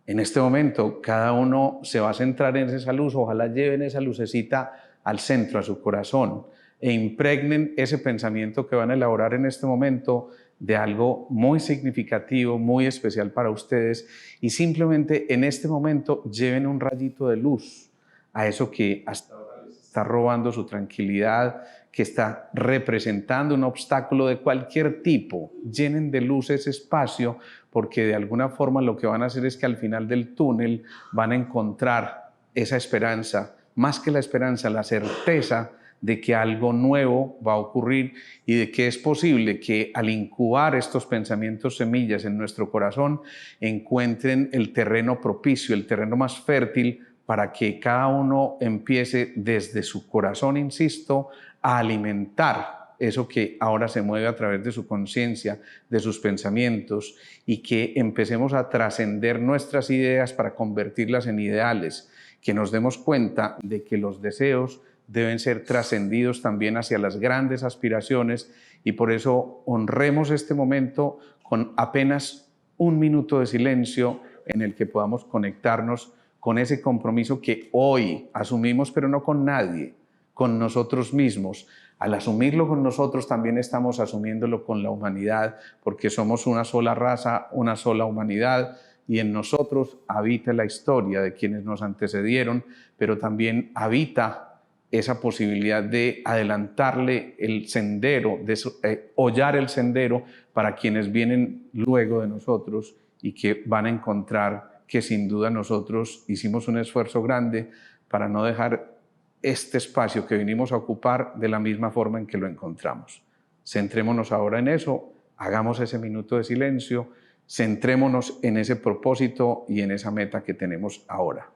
En este momento, cada uno se va a centrar en esa luz. Ojalá lleven esa lucecita al centro, a su corazón, e impregnen ese pensamiento que van a elaborar en este momento de algo muy significativo, muy especial para ustedes, y simplemente en este momento lleven un rayito de luz a eso que hasta ahora les está está robando su tranquilidad, que está representando un obstáculo de cualquier tipo. Llenen de luz ese espacio, porque de alguna forma lo que van a hacer es que al final del túnel van a encontrar esa esperanza, más que la esperanza, la certeza de que algo nuevo va a ocurrir y de que es posible que al incubar estos pensamientos semillas en nuestro corazón encuentren el terreno propicio, el terreno más fértil para que cada uno empiece desde su corazón, insisto, a alimentar eso que ahora se mueve a través de su conciencia, de sus pensamientos, y que empecemos a trascender nuestras ideas para convertirlas en ideales, que nos demos cuenta de que los deseos deben ser trascendidos también hacia las grandes aspiraciones, y por eso honremos este momento con apenas un minuto de silencio en el que podamos conectarnos con ese compromiso que hoy asumimos, pero no con nadie, con nosotros mismos. Al asumirlo con nosotros también estamos asumiéndolo con la humanidad, porque somos una sola raza, una sola humanidad, y en nosotros habita la historia de quienes nos antecedieron, pero también habita esa posibilidad de adelantarle el sendero, de hollar el sendero para quienes vienen luego de nosotros y que van a encontrar que sin duda nosotros hicimos un esfuerzo grande para no dejar este espacio que vinimos a ocupar de la misma forma en que lo encontramos. Centrémonos ahora en eso, hagamos ese minuto de silencio, centrémonos en ese propósito y en esa meta que tenemos ahora.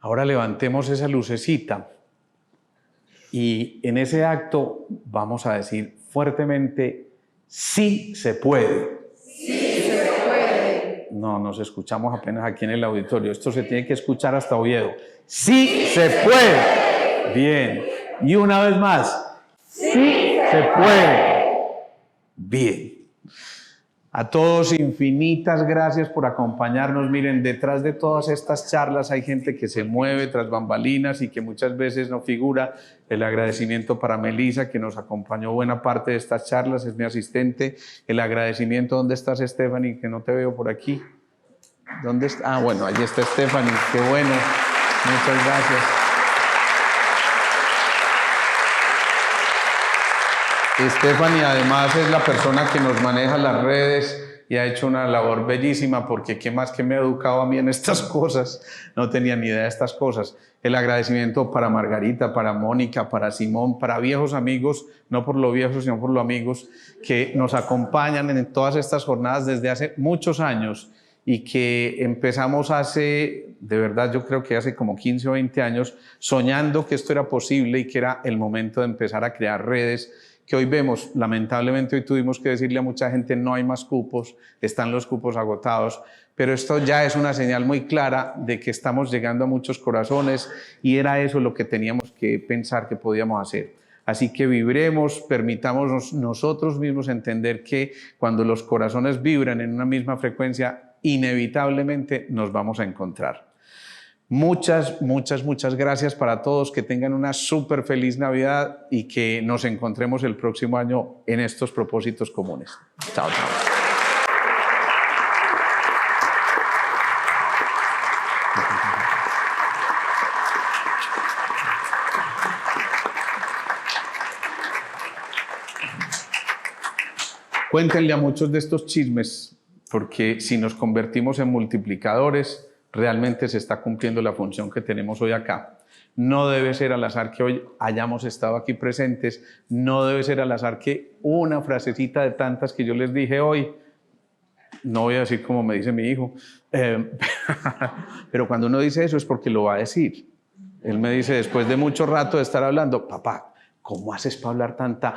Ahora levantemos esa lucecita y en ese acto vamos a decir fuertemente: sí se puede. Sí se puede. No, nos escuchamos apenas aquí en el auditorio. Esto se tiene que escuchar hasta Oviedo. ¡Sí se puede! Bien. Y una vez más. ¡Sí se puede! Bien. A todos infinitas gracias por acompañarnos. Miren, detrás de todas estas charlas hay gente que se mueve tras bambalinas y que muchas veces no figura. El agradecimiento para Melissa, que nos acompañó buena parte de estas charlas, es mi asistente. El agradecimiento, ¿dónde estás, Stephanie? Que no te veo por aquí. ¿Dónde está? Ah, bueno, ahí está Stephanie, qué bueno. Muchas gracias. Stephanie además es la persona que nos maneja las redes y ha hecho una labor bellísima, porque qué más que me ha educado a mí en estas cosas, no tenía ni idea de estas cosas. El agradecimiento para Margarita, para Mónica, para Simón, para viejos amigos, no por lo viejos sino por los amigos, que nos acompañan en todas estas jornadas desde hace muchos años y que empezamos hace, de verdad yo creo que hace como 15 o 20 años, soñando que esto era posible y que era el momento de empezar a crear redes que hoy vemos. Lamentablemente hoy tuvimos que decirle a mucha gente: no hay más cupos, están los cupos agotados, pero esto ya es una señal muy clara de que estamos llegando a muchos corazones y era eso lo que teníamos que pensar que podíamos hacer. Así que vibremos, permitámonos nosotros mismos entender que cuando los corazones vibran en una misma frecuencia, inevitablemente nos vamos a encontrar. Muchas gracias para todos, que tengan una súper feliz Navidad y que nos encontremos el próximo año en estos propósitos comunes. Chao, chao. Cuéntenle a muchos de estos chismes, porque si nos convertimos en multiplicadores, realmente se está cumpliendo la función que tenemos hoy acá. No debe ser al azar que hoy hayamos estado aquí presentes, no debe ser al azar que una frasecita de tantas que yo les dije hoy No voy a decir como me dice mi hijo, pero cuando uno dice eso es porque lo va a decir. Él me dice, después de mucho rato de estar hablando, papá, ¿cómo haces para hablar tanta?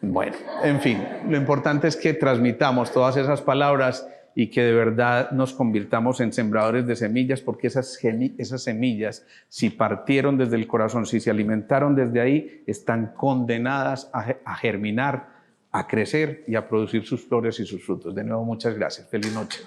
Bueno, en fin, lo importante es que transmitamos todas esas palabras y que de verdad nos convirtamos en sembradores de semillas, porque esas semillas, si partieron desde el corazón, si se alimentaron desde ahí, están condenadas a germinar, a crecer y a producir sus flores y sus frutos. De nuevo, muchas gracias. Feliz noche.